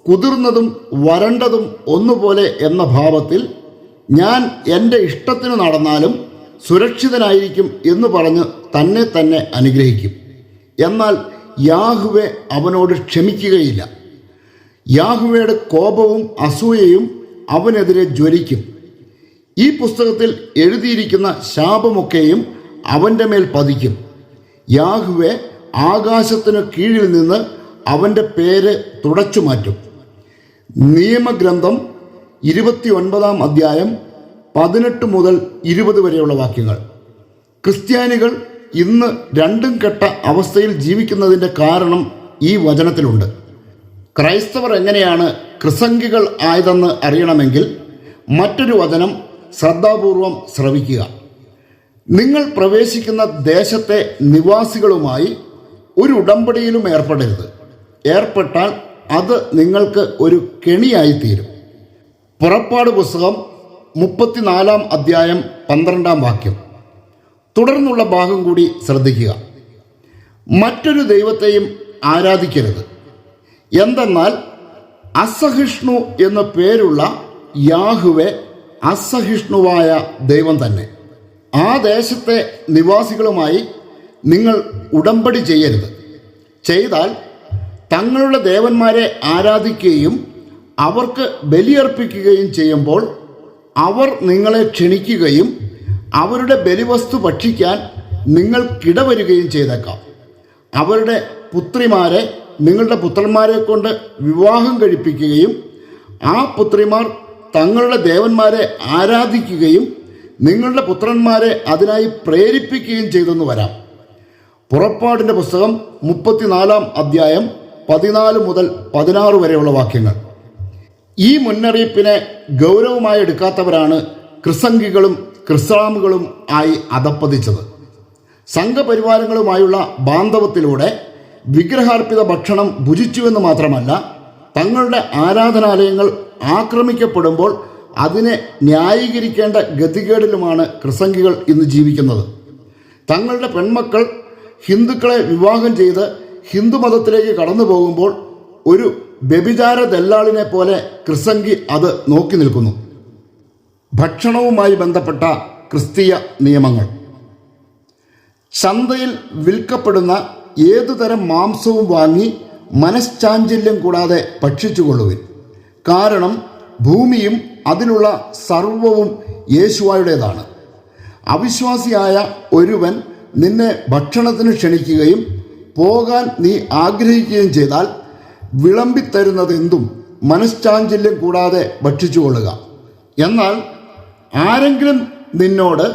കുതിർന്നതും വരണ്ടതും ഒന്നുപോലെ എന്ന ഭാവത്തിൽ ഞാൻ എൻ്റെ ഇഷ്ടത്തിന് നടന്നാലും സുരക്ഷിതനായിരിക്കും എന്ന് പറഞ്ഞ് തന്നെ തന്നെ അനുഗ്രഹിക്കും. എന്നാൽ യാഹ്വേ അവനോട് ക്ഷമിക്കുകയില്ല. യാഹ്വയുടെ കോപവും അസൂയയും അവനെതിരെ ജ്വലിക്കും. ഈ പുസ്തകത്തിൽ എഴുതിയിരിക്കുന്ന ശാപമൊക്കെയും അവൻ്റെ മേൽ പതിക്കും. യാഹ്വേ ആകാശത്തിന് കീഴിൽ നിന്ന് അവൻ്റെ പേര് തുടച്ചു മാറ്റും. നിയമഗ്രന്ഥം 29 അധ്യായം 18 മുതൽ 20 വരെയുള്ള വാക്യങ്ങൾ. ക്രിസ്ത്യാനികൾ ഇന്ന് രണ്ടും കെട്ട അവസ്ഥയിൽ ജീവിക്കുന്നതിൻ്റെ കാരണം ഈ വചനത്തിലുണ്ട്. ക്രൈസ്തവർ എങ്ങനെയാണ് കൃസംഗികൾ ആയതെന്ന് അറിയണമെങ്കിൽ മറ്റൊരു വചനം ശ്രദ്ധാപൂർവം ശ്രവിക്കുക. നിങ്ങൾ പ്രവേശിക്കുന്ന ദേശത്തെ നിവാസികളുമായി ഒരു ഉടമ്പടിയിലും ഏർപ്പെടരുത്. ഏർപ്പെട്ടാൽ അത് നിങ്ങൾക്ക് ഒരു കെണിയായിത്തീരും. പുറപ്പാട് പുസ്തകം 34 അധ്യായം 12 വാക്യം. തുടർന്നുള്ള ഭാഗം കൂടി ശ്രദ്ധിക്കുക. മറ്റൊരു ദൈവത്തെയും ആരാധിക്കരുത്. എന്തെന്നാൽ അസഹിഷ്ണു എന്ന പേരുള്ള യാഹ്വേ അസഹിഷ്ണുവായ ദൈവം തന്നെ. ആ ദേശത്തെ നിവാസികളുമായി നിങ്ങൾ ഉടമ്പടി ചെയ്യരുത്. ചെയ്താൽ തങ്ങളുടെ ദേവന്മാരെ ആരാധിക്കുകയും അവർക്ക് ബലിയർപ്പിക്കുകയും ചെയ്യുമ്പോൾ അവർ നിങ്ങളെ ക്ഷണിക്കുകയും അവരുടെ ബലിവസ്തു ഭക്ഷിക്കാൻ നിങ്ങൾക്കിടവരുകയും ചെയ്തേക്കാം. അവരുടെ പുത്രിമാരെ നിങ്ങളുടെ പുത്രന്മാരെ കൊണ്ട് വിവാഹം കഴിപ്പിക്കുകയും ആ പുത്രിമാർ തങ്ങളുടെ ദേവന്മാരെ ആരാധിക്കുകയും നിങ്ങളുടെ പുത്രന്മാരെ അതിനായി പ്രേരിപ്പിക്കുകയും ചെയ്തെന്ന് വരാം. പുറപ്പാടിൻ്റെ പുസ്തകം 34 അധ്യായം 14 മുതൽ 16 വരെയുള്ള വാക്യങ്ങൾ. ഈ മുന്നറിയിപ്പിനെ ഗൗരവമായി എടുക്കാത്തവരാണ് ക്രിസംഗികളും ക്രിസ്താമുകളും ആയി അധപ്പതിച്ചത്. സംഘപരിവാരങ്ങളുമായുള്ള ബാന്ധവത്തിലൂടെ വിഗ്രഹാർപ്പിത ഭക്ഷണം ഭുജിച്ചുവെന്ന് മാത്രമല്ല, തങ്ങളുടെ ആരാധനാലയങ്ങൾ ആക്രമിക്കപ്പെടുമ്പോൾ അതിനെ ന്യായീകരിക്കേണ്ട ഗതികേടിലുമാണ് ക്രിസംഗികൾ ഇന്ന് ജീവിക്കുന്നത്. തങ്ങളുടെ പെൺമക്കൾ ഹിന്ദുക്കളെ വിവാഹം ചെയ്ത് ഹിന്ദുമതത്തിലേക്ക് കടന്നു പോകുമ്പോൾ ഒരു വ്യഭിചാര ദല്ലാളിനെ പോലെ ക്രിസംഗി അത് നോക്കി നിൽക്കുന്നു. ഭക്ഷണവുമായി ബന്ധപ്പെട്ട ക്രിസ്തീയ നിയമങ്ങൾ. ചന്തയിൽ വിൽക്കപ്പെടുന്ന ഏതുതരം മാംസവും വാങ്ങി മനഃശാഞ്ചല്യം കൂടാതെ ഭക്ഷിച്ചുകൊള്ളുവിൻ. കാരണം ഭൂമിയും അതിലുള്ള സർവവും യേശുവായുടേതാണ്. അവിശ്വാസിയായ ഒരുവൻ നിന്നെ ഭക്ഷണത്തിന് ക്ഷണിക്കുകയും പോകാൻ നീ ആഗ്രഹിക്കുകയും ചെയ്താൽ വിളമ്പിത്തരുന്നതെന്തും മനഃശാഞ്ചല്യം കൂടാതെ ഭക്ഷിച്ചുകൊള്ളുക. എന്നാൽ ആരെങ്കിലും നിന്നോട്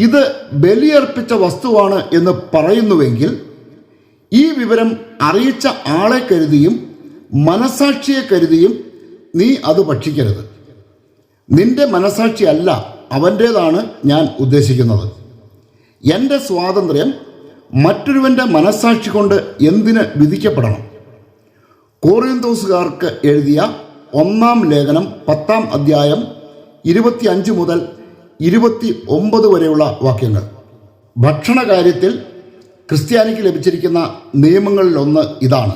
ഇത് ബലിയർപ്പിച്ച വസ്തുവാണ് എന്ന് പറയുന്നുവെങ്കിൽ ഈ വിവരം അറിയിച്ച ആളെ കരുതിയും മനസാക്ഷിയെ കരുതിയും നീ അത് ഭക്ഷിക്കരുത്. നിന്റെ മനസാക്ഷി അല്ല അവൻ്റേതാണ് ഞാൻ ഉദ്ദേശിക്കുന്നത്. എൻ്റെ സ്വാതന്ത്ര്യം മറ്റൊരുവൻ്റെ മനസാക്ഷി കൊണ്ട് എന്തിന് വിധിക്കപ്പെടണം? കോറിന്തോസുകാർക്ക് എഴുതിയ 1 ലേഖനം 10 അധ്യായം 25 മുതൽ 29 വരെയുള്ള വാക്യങ്ങൾ. ഭക്ഷണ കാര്യത്തിൽ ക്രിസ്ത്യാനിക്ക് ലഭിച്ചിരിക്കുന്ന നിയമങ്ങളിലൊന്ന് ഇതാണ്.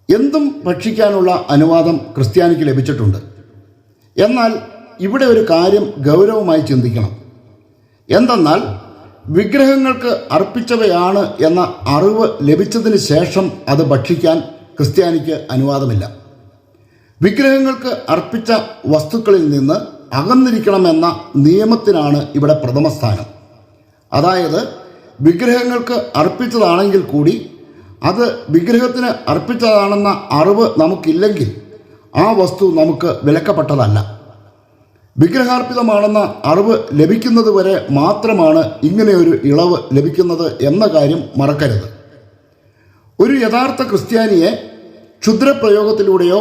എന്തും ഭക്ഷിക്കാനുള്ള അനുവാദം ക്രിസ്ത്യാനിക്ക് ലഭിച്ചിട്ടുണ്ട്. എന്നാൽ ഇവിടെ ഒരു കാര്യം ഗൗരവമായി ചിന്തിക്കണം. എന്തെന്നാൽ വിഗ്രഹങ്ങൾക്ക് അർപ്പിച്ചവയാണ് എന്ന അറിവ് ലഭിച്ചതിന് ശേഷം അത് ഭക്ഷിക്കാൻ ക്രിസ്ത്യാനിക്ക് അനുവാദമില്ല. വിഗ്രഹങ്ങൾക്ക് അർപ്പിച്ച വസ്തുക്കളിൽ നിന്ന് അകന്നിരിക്കണമെന്ന നിയമത്തിനാണ് ഇവിടെ പ്രഥമസ്ഥാനം. അതായത് വിഗ്രഹങ്ങൾക്ക് അർപ്പിച്ചതാണെങ്കിൽ കൂടി അത് വിഗ്രഹത്തിന് അർപ്പിച്ചതാണെന്ന അറിവ് നമുക്കില്ലെങ്കിൽ ആ വസ്തു നമുക്ക് വിലക്കപ്പെട്ടതല്ല. വിഗ്രഹാർപ്പിതമാണെന്ന അറിവ് ലഭിക്കുന്നത് വരെ മാത്രമാണ് ഇങ്ങനെയൊരു ഇളവ് ലഭിക്കുന്നത് എന്ന കാര്യം മറക്കരുത്. ഒരു യഥാർത്ഥ ക്രിസ്ത്യാനിയെ ക്ഷുദ്രപ്രയോഗത്തിലൂടെയോ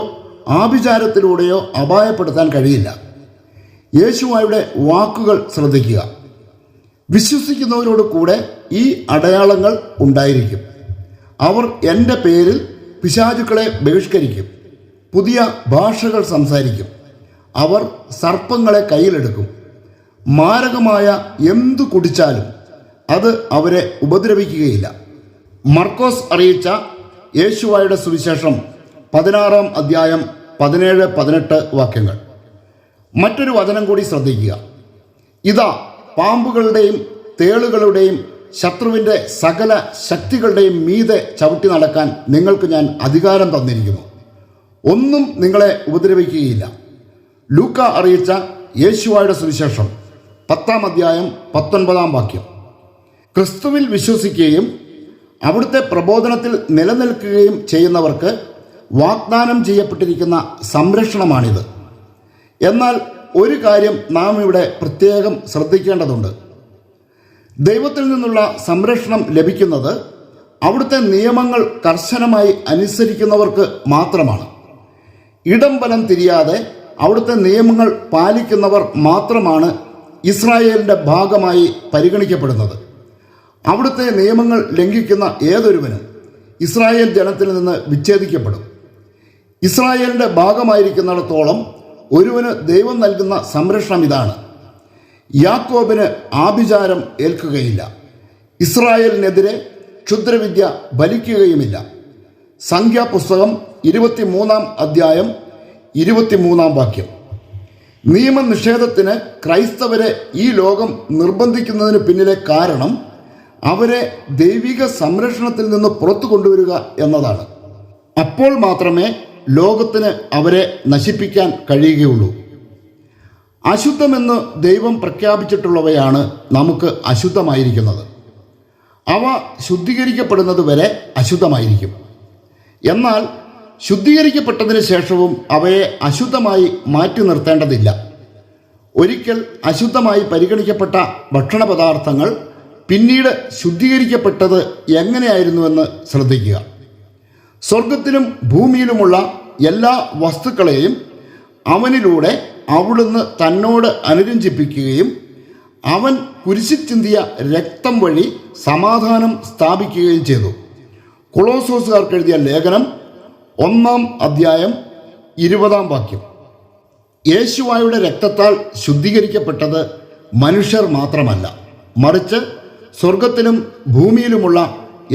ആഭിചാരത്തിലൂടെയോ അപായപ്പെടുത്താൻ കഴിയില്ല. യേശുവായുടെ വാക്കുകൾ ശ്രദ്ധിക്കുക. വിശ്വസിക്കുന്നവരോട് കൂടെ ഈ അടയാളങ്ങൾ ഉണ്ടായിരിക്കും. അവർ എൻ്റെ പേരിൽ പിശാചുക്കളെ ബഹിഷ്കരിക്കും. പുതിയ ഭാഷകൾ സംസാരിക്കും. അവർ സർപ്പങ്ങളെ കയ്യിലെടുക്കും. മാരകമായ എന്തു കുടിച്ചാലും അത് അവരെ ഉപദ്രവിക്കുകയില്ല. മർക്കോസ് അറിയിച്ച യേശുവായുടെ സുവിശേഷം 16-ാം അധ്യായം 17-18 വാക്യങ്ങൾ. മറ്റൊരു വചനം കൂടി ശ്രദ്ധിക്കുക. ഇതാ, പാമ്പുകളുടെയും തേളുകളുടെയും ശത്രുവിൻ്റെ സകല ശക്തികളുടെയും മീതെ ചവിട്ടി നടക്കാൻ നിങ്ങൾക്ക് ഞാൻ അധികാരം തന്നിരിക്കുന്നു. ഒന്നും നിങ്ങളെ ഉപദ്രവിക്കുകയില്ല. ലൂക്ക അറിയിച്ച യേശുവായുടെ സുവിശേഷം 10-ാം അധ്യായം 19-ാം വാക്യം. ക്രിസ്തുവിൽ വിശ്വസിക്കുകയും അവിടുത്തെ പ്രബോധനത്തിൽ നിലനിൽക്കുകയും ചെയ്യുന്നവർക്ക് വാഗ്ദാനം ചെയ്യപ്പെട്ടിരിക്കുന്ന സംരക്ഷണമാണിത്. എന്നാൽ ഒരു കാര്യം നാം ഇവിടെ പ്രത്യേകം ശ്രദ്ധിക്കേണ്ടതുണ്ട്. ദൈവത്തിൽ നിന്നുള്ള സംരക്ഷണം ലഭിക്കുന്നത് അവിടുത്തെ നിയമങ്ങൾ കർശനമായി അനുസരിക്കുന്നവർക്ക് മാത്രമാണ്. ഇടം വലം തിരിയാതെ അവിടുത്തെ നിയമങ്ങൾ പാലിക്കുന്നവർ മാത്രമാണ് ഇസ്രായേലിൻ്റെ ഭാഗമായി പരിഗണിക്കപ്പെടുന്നത്. അവിടുത്തെ നിയമങ്ങൾ ലംഘിക്കുന്ന ഏതൊരുവനും ഇസ്രായേൽ ജനത്തിൽ നിന്ന് വിച്ഛേദിക്കപ്പെടും. ഇസ്രായേലിൻ്റെ ഭാഗമായിരിക്കുന്നിടത്തോളം ഒരുവന് ദൈവം നൽകുന്ന സംരക്ഷണം ഇതാണ്: യാക്കോബിന് ആഭിചാരം ഏൽക്കുകയില്ല, ഇസ്രായേലിനെതിരെ ക്ഷുദ്രവിദ്യ ഫലിക്കുകയുമില്ല. സംഖ്യാപുസ്തകം 23-ാം അധ്യായം 23-ാം വാക്യം. നിയമനിഷേധത്തിന് ക്രൈസ്തവരെ ഈ ലോകം നിർബന്ധിക്കുന്നതിന് പിന്നിലെ കാരണം അവരെ ദൈവിക സംരക്ഷണത്തിൽ നിന്ന് പുറത്തു കൊണ്ടുവരിക എന്നതാണ്. അപ്പോൾ മാത്രമേ ലോകത്തിന് അവരെ നശിപ്പിക്കാൻ കഴിയുകയുള്ളൂ. അശുദ്ധമെന്ന് ദൈവം പ്രഖ്യാപിച്ചിട്ടുള്ളവയാണ് നമുക്ക് അശുദ്ധമായിരിക്കുന്നത്. അവ ശുദ്ധീകരിക്കപ്പെടുന്നത് വരെ അശുദ്ധമായിരിക്കും. എന്നാൽ ശുദ്ധീകരിക്കപ്പെട്ടതിന് ശേഷവും അവയെ അശുദ്ധമായി മാറ്റി നിർത്തേണ്ടതില്ല. ഒരിക്കൽ അശുദ്ധമായി പരിഗണിക്കപ്പെട്ട ഭക്ഷണ പദാർത്ഥങ്ങൾ പിന്നീട് ശുദ്ധീകരിക്കപ്പെട്ടത് എങ്ങനെയായിരുന്നുവെന്ന് ശ്രദ്ധിക്കുക. സ്വർഗത്തിലും ഭൂമിയിലുമുള്ള എല്ലാ വസ്തുക്കളെയും അവനിലൂടെ അവിടുന്ന് തന്നോട് അനുരഞ്ജിപ്പിക്കുകയും അവൻ കുരിശിൽ ചിന്തിയ രക്തം വഴി സമാധാനം സ്ഥാപിക്കുകയും ചെയ്തു. കൊളോസോസുകാർക്ക് എഴുതിയ ലേഖനം 1-ാം അധ്യായം 20-ാം വാക്യം. യേശുവായുടെ രക്തത്താൽ ശുദ്ധീകരിക്കപ്പെട്ടത് മനുഷ്യർ മാത്രമല്ല, മറിച്ച് സ്വർഗത്തിലും ഭൂമിയിലുമുള്ള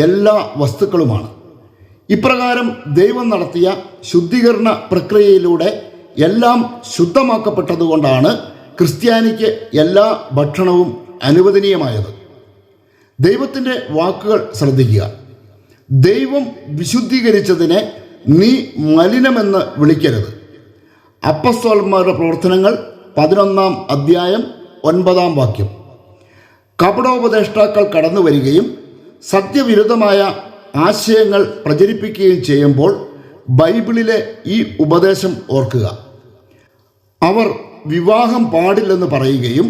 എല്ലാ വസ്തുക്കളുമാണ്. ഇപ്രകാരം ദൈവം നടത്തിയ ശുദ്ധീകരണ പ്രക്രിയയിലൂടെ എല്ലാം ശുദ്ധമാക്കപ്പെട്ടതുകൊണ്ടാണ് ക്രിസ്ത്യാനിക്ക് എല്ലാ ഭക്ഷണവും അനുവദനീയമായത്. ദൈവത്തിൻ്റെ വാക്കുകൾ ശ്രദ്ധിക്കുക. ദൈവം വിശുദ്ധീകരിച്ചതിനെ നീ മലിനമെന്ന് വിളിക്കരുത്. അപ്പസ്തോലന്മാരുടെ പ്രവർത്തനങ്ങൾ 11-ാം അധ്യായം 9-ാം വാക്യം. കപടോപദേഷ്ടാക്കൾ കടന്നു വരികയും സത്യവിരുദ്ധമായ ആശയങ്ങൾ പ്രചരിപ്പിക്കുകയും ചെയ്യുമ്പോൾ ബൈബിളിലെ ഈ ഉപദേശം ഓർക്കുക. അവർ വിവാഹം പാടില്ലെന്ന് പറയുകയും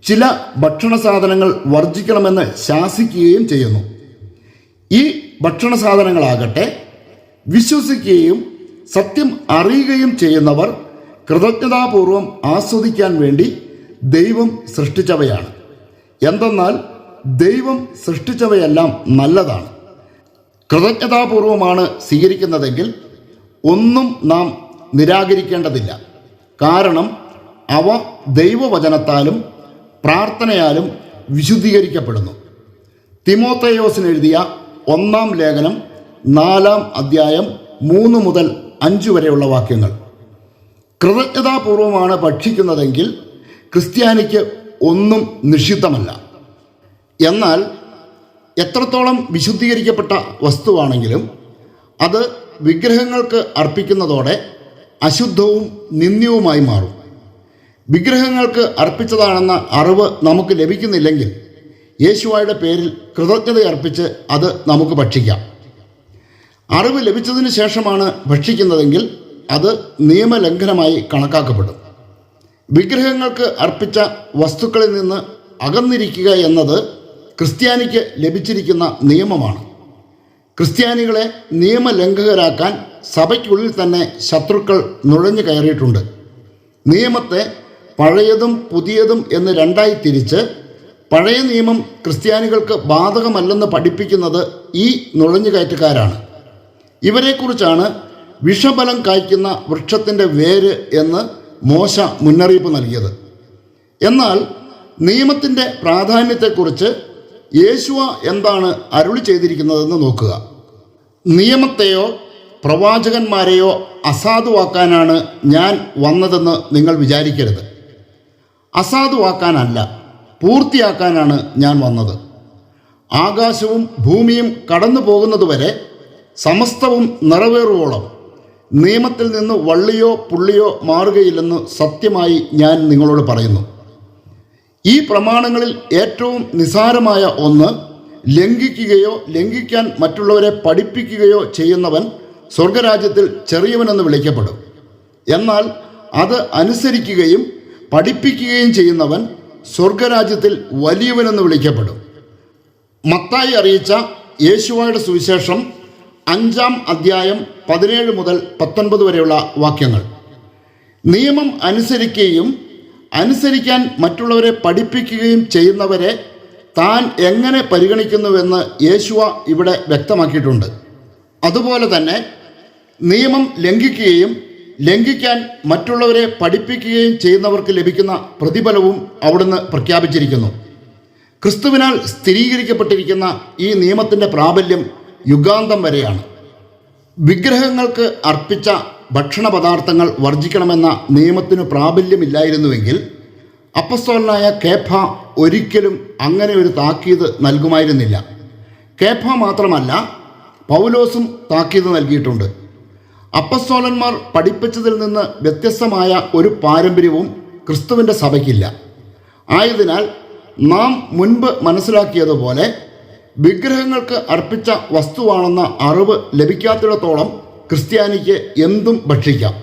ചില ഭക്ഷണ സാധനങ്ങൾ വർജിക്കണമെന്ന് ശാസിക്കുകയും ചെയ്യുന്നു. ഈ ഭക്ഷണ സാധനങ്ങളാകട്ടെ വിശ്വസിക്കുകയും സത്യം അറിയുകയും ചെയ്യുന്നവർ കൃതജ്ഞതാപൂർവം ആസ്വദിക്കാൻ വേണ്ടി ദൈവം സൃഷ്ടിച്ചവയാണ്. എന്തെന്നാൽ ദൈവം സൃഷ്ടിച്ചവയെല്ലാം നല്ലതാണ്. കൃതജ്ഞതാപൂർവമാണ് സ്വീകരിക്കുന്നതെങ്കിൽ ഒന്നും നാം നിരാകരിക്കേണ്ടതില്ല. കാരണം അവ ദൈവവചനത്താലും പ്രാർത്ഥനയാലും വിശുദ്ധീകരിക്കപ്പെടുന്നു. തിമോത്തേയോസിന് എഴുതിയ 1-ാം ലേഖനം 4-ാം അധ്യായം 3 മുതൽ 5 വരെയുള്ള വാക്യങ്ങൾ. കൃതജ്ഞതാപൂർവമാണ് ഭക്ഷിക്കുന്നതെങ്കിൽ ക്രിസ്ത്യാനിക്ക് ഒന്നും നിഷിദ്ധമല്ല. എന്നാൽ എത്രത്തോളം വിശുദ്ധീകരിക്കപ്പെട്ട വസ്തുവാണെങ്കിലും അത് വിഗ്രഹങ്ങൾക്ക് അർപ്പിക്കുന്നതോടെ അശുദ്ധവും നിന്ദ്യവുമായി മാറും. വിഗ്രഹങ്ങൾക്ക് അർപ്പിച്ചതാണെന്ന അറിവ് നമുക്ക് ലഭിക്കുന്നില്ലെങ്കിൽ യേശുവായുടെ പേരിൽ കൃതജ്ഞത അർപ്പിച്ച് അത് നമുക്ക് ഭക്ഷിക്കാം. അറിവ് ലഭിച്ചതിന് ശേഷമാണ് ഭക്ഷിക്കുന്നതെങ്കിൽ അത് നിയമലംഘനമായി കണക്കാക്കപ്പെടും. വിഗ്രഹങ്ങൾക്ക് അർപ്പിച്ച വസ്തുക്കളിൽ നിന്ന് അകന്നിരിക്കുക എന്നത് ക്രിസ്ത്യാനിക്ക് ലഭിച്ചിരിക്കുന്ന നിയമമാണ്. ക്രിസ്ത്യാനികളെ നിയമലംഘകരാക്കാൻ സഭയ്ക്കുള്ളിൽ തന്നെ ശത്രുക്കൾ നുഴഞ്ഞു കയറിയിട്ടുണ്ട്. നിയമത്തെ പഴയതും പുതിയതും എന്ന് രണ്ടായി തിരിച്ച് പഴയ നിയമം ക്രിസ്ത്യാനികൾക്ക് ബാധകമല്ലെന്ന് പഠിപ്പിക്കുന്നത് ഈ നുഴഞ്ഞുകയറ്റക്കാരാണ്. ഇവരെക്കുറിച്ചാണ് വിഷഫലം കായ്ക്കുന്ന വൃക്ഷത്തിൻ്റെ വേര് എന്ന് മോശ മുന്നറിയിപ്പ് നൽകിയത്. എന്നാൽ നിയമത്തിൻ്റെ പ്രാധാന്യത്തെക്കുറിച്ച് യേശുവ എന്താണ് അരുളി ചെയ്തിരിക്കുന്നതെന്ന് നോക്കുക. നിയമത്തെയോ പ്രവാചകന്മാരെയോ അസാധുവാക്കാനാണ് ഞാൻ വന്നതെന്ന് നിങ്ങൾ വിചാരിക്കരുത്. അസാധുവാക്കാനല്ല, പൂർത്തിയാക്കാനാണ് ഞാൻ വന്നത്. ആകാശവും ഭൂമിയും കടന്നു പോകുന്നതുവരെ സമസ്തവും നിറവേറുവോളം നിയമത്തിൽ നിന്ന് വള്ളിയോ പുള്ളിയോ മാറുകയില്ലെന്ന് സത്യമായി ഞാൻ നിങ്ങളോട് പറയുന്നു. ഈ പ്രമാണങ്ങളിൽ ഏറ്റവും നിസാരമായ ഒന്ന് ലംഘിക്കുകയോ ലംഘിക്കാൻ മറ്റുള്ളവരെ പഠിപ്പിക്കുകയോ ചെയ്യുന്നവൻ സ്വർഗരാജ്യത്തിൽ ചെറിയവനെന്ന് വിളിക്കപ്പെടും. എന്നാൽ അത് അനുസരിക്കുകയും പഠിപ്പിക്കുകയും ചെയ്യുന്നവൻ സ്വർഗരാജ്യത്തിൽ വലിയവനെന്ന് വിളിക്കപ്പെടും. മത്തായി അറിയിച്ച യേശുവയുടെ സുവിശേഷം 5-ാം അധ്യായം 17 മുതൽ 19 വരെയുള്ള വാക്യങ്ങൾ. നിയമം അനുസരിക്കുകയും അനുസരിക്കാൻ മറ്റുള്ളവരെ പഠിപ്പിക്കുകയും ചെയ്യുന്നവരെ താൻ എങ്ങനെ പരിഗണിക്കുന്നുവെന്ന് യേശുവ ഇവിടെ വ്യക്തമാക്കിയിട്ടുണ്ട്. അതുപോലെ തന്നെ നിയമം ലംഘിക്കുകയും ലംഘിക്കാൻ മറ്റുള്ളവരെ പഠിപ്പിക്കുകയും ചെയ്യുന്നവർക്ക് ലഭിക്കുന്ന പ്രതിഫലവും അവിടുന്ന് പ്രഖ്യാപിച്ചിരിക്കുന്നു. ക്രിസ്തുവിനാൽ സ്ഥിരീകരിക്കപ്പെട്ടിരിക്കുന്ന ഈ നിയമത്തിൻ്റെ പ്രാബല്യം യുഗാന്തം വരെയാണ്. വിഗ്രഹങ്ങൾക്ക് അർപ്പിച്ച ഭക്ഷണ പദാർത്ഥങ്ങൾ വർജിക്കണമെന്ന നിയമത്തിനു പ്രാബല്യമില്ലായിരുന്നുവെങ്കിൽ അപ്പസ്തോലനായ കേഫ ഒരിക്കലും അങ്ങനെ ഒരു താക്കീത് നൽകുമായിരുന്നില്ല. കേഫ മാത്രമല്ല, പൗലോസും താക്കീത് നൽകിയിട്ടുണ്ട്. അപ്പസ്തോലന്മാർ പഠിപ്പിച്ചതിൽ നിന്ന് വ്യത്യസ്തമായ ഒരു പാരമ്പര്യവും ക്രിസ്തുവിൻ്റെ സഭയ്ക്കില്ല. ആയതിനാൽ നാം മുൻപ് മനസ്സിലാക്കിയതുപോലെ വിഗ്രഹങ്ങൾക്ക് അർപ്പിച്ച വസ്തുവാണെന്ന അറിവ് ലഭിക്കാത്തിടത്തോളം ക്രിസ്ത്യാനിക്ക് എന്തും ഭക്ഷിക്കാം.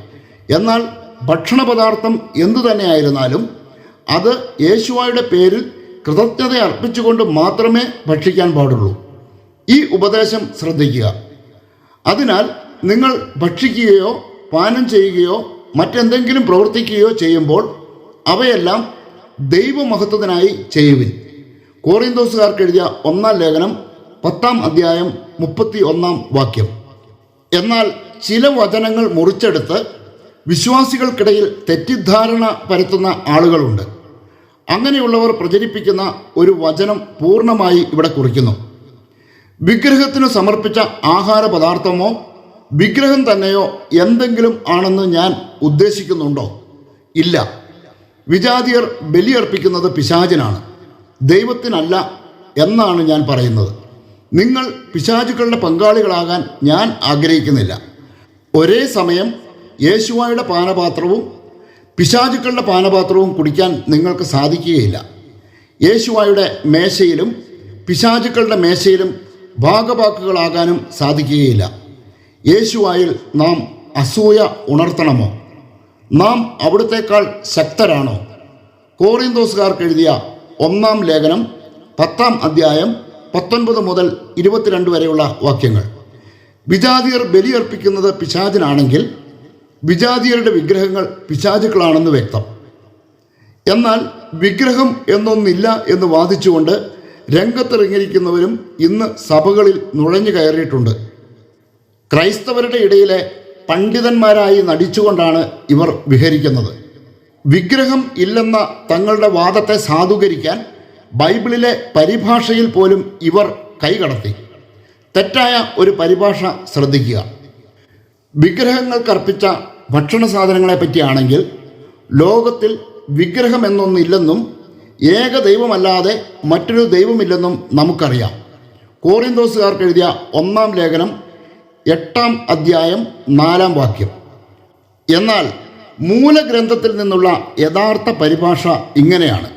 എന്നാൽ ഭക്ഷണപദാർത്ഥം എന്തു തന്നെയായിരുന്നാലും അത് യേശുവയുടെ പേരിൽ കൃതജ്ഞത അർപ്പിച്ചുകൊണ്ട് മാത്രമേ ഭക്ഷിക്കാൻ പാടുള്ളൂ. ഈ ഉപദേശം ശ്രദ്ധിക്കുക. അതിനാൽ നിങ്ങൾ ഭക്ഷിക്കുകയോ പാനം ചെയ്യുകയോ മറ്റെന്തെങ്കിലും പ്രവർത്തിക്കുകയോ ചെയ്യുമ്പോൾ അവയെല്ലാം ദൈവമഹത്വത്തിനായി ചെയ്യുവിൻ. കോറിന്തോസുകാർക്ക് എഴുതിയ 1-ാം ലേഖനം 10-ാം അധ്യായം 31-ാം വാക്യം. എന്നാൽ ചില വചനങ്ങൾ മുറിച്ചെടുത്ത് വിശ്വാസികൾക്കിടയിൽ തെറ്റിദ്ധാരണ പരത്തുന്ന ആളുകളുണ്ട്. അങ്ങനെയുള്ളവർ പ്രചരിപ്പിക്കുന്ന ഒരു വചനം പൂർണ്ണമായി ഇവിടെ കുറിക്കുന്നു. വിഗ്രഹത്തിന് സമർപ്പിച്ച ആഹാര പദാർത്ഥമോ വിഗ്രഹം തന്നെയോ എന്തെങ്കിലും ആണെന്ന് ഞാൻ ഉദ്ദേശിക്കുന്നുണ്ടോ? ഇല്ല. വിജാതിയർ ബലിയർപ്പിക്കുന്നത് പിശാചിനാണ്, ദൈവത്തിനല്ല എന്നാണ് ഞാൻ പറയുന്നത്. നിങ്ങൾ പിശാചുക്കളുടെ പങ്കാളികളാകാൻ ഞാൻ ആഗ്രഹിക്കുന്നില്ല. ഒരേ സമയം യേശുവയുടെ പാനപാത്രവും പിശാചുക്കളുടെ പാനപാത്രവും കുടിക്കാൻ നിങ്ങൾക്ക് സാധിക്കുകയില്ല. യേശുവയുടെ മേശയിലും പിശാചുക്കളുടെ മേശയിലും ഭാഗവാക്കുകളാകാനും സാധിക്കുകയില്ല. യേശുവായിൽ നാം അസൂയ ഉണർത്തണമോ? നാം അവിടുത്തേക്കാൾ ശക്തരാണോ? കോറിന്തോസുകാർക്ക് എഴുതിയ 1-ാം ലേഖനം 10-ാം അധ്യായം 19 മുതൽ 22 വരെയുള്ള വാക്യങ്ങൾ. വിജാതിയർ ബലിയർപ്പിക്കുന്നത് പിശാചിനാണെങ്കിൽ വിജാതിയരുടെ വിഗ്രഹങ്ങൾ പിശാചുക്കളാണെന്ന് വ്യക്തം. എന്നാൽ വിഗ്രഹം എന്നൊന്നില്ല എന്ന് വാദിച്ചുകൊണ്ട് രംഗത്തിറങ്ങിയിരിക്കുന്നവരും ഇന്ന് സഭകളിൽ നുഴഞ്ഞു കയറിയിട്ടുണ്ട്. ക്രൈസ്തവരുടെ ഇടയിലെ പണ്ഡിതന്മാരായി നടിച്ചുകൊണ്ടാണ് ഇവർ വിഹരിക്കുന്നത്. വിഗ്രഹം ഇല്ലെന്ന തങ്ങളുടെ വാദത്തെ സാധൂകരിക്കാൻ ബൈബിളിലെ പരിഭാഷയിൽ പോലും ഇവർ കൈകടത്തി. തെറ്റായ ഒരു പരിഭാഷ ശ്രദ്ധിക്കുക. വിഗ്രഹങ്ങൾക്കർപ്പിച്ച ഭക്ഷണ സാധനങ്ങളെ പറ്റിയാണെങ്കിൽ ലോകത്തിൽ വിഗ്രഹം എന്നൊന്നില്ലെന്നും ഏക ദൈവമല്ലാതെ മറ്റൊരു ദൈവമില്ലെന്നും നമുക്കറിയാം. കോറിന്തോസുകാർക്ക് എഴുതിയ 1-ാം ലേഖനം 8-ാം അധ്യായം 4-ാം വാക്യം. എന്നാൽ മൂലഗ്രന്ഥത്തിൽ നിന്നുള്ള യഥാർത്ഥ പരിഭാഷ ഇങ്ങനെയാണ്.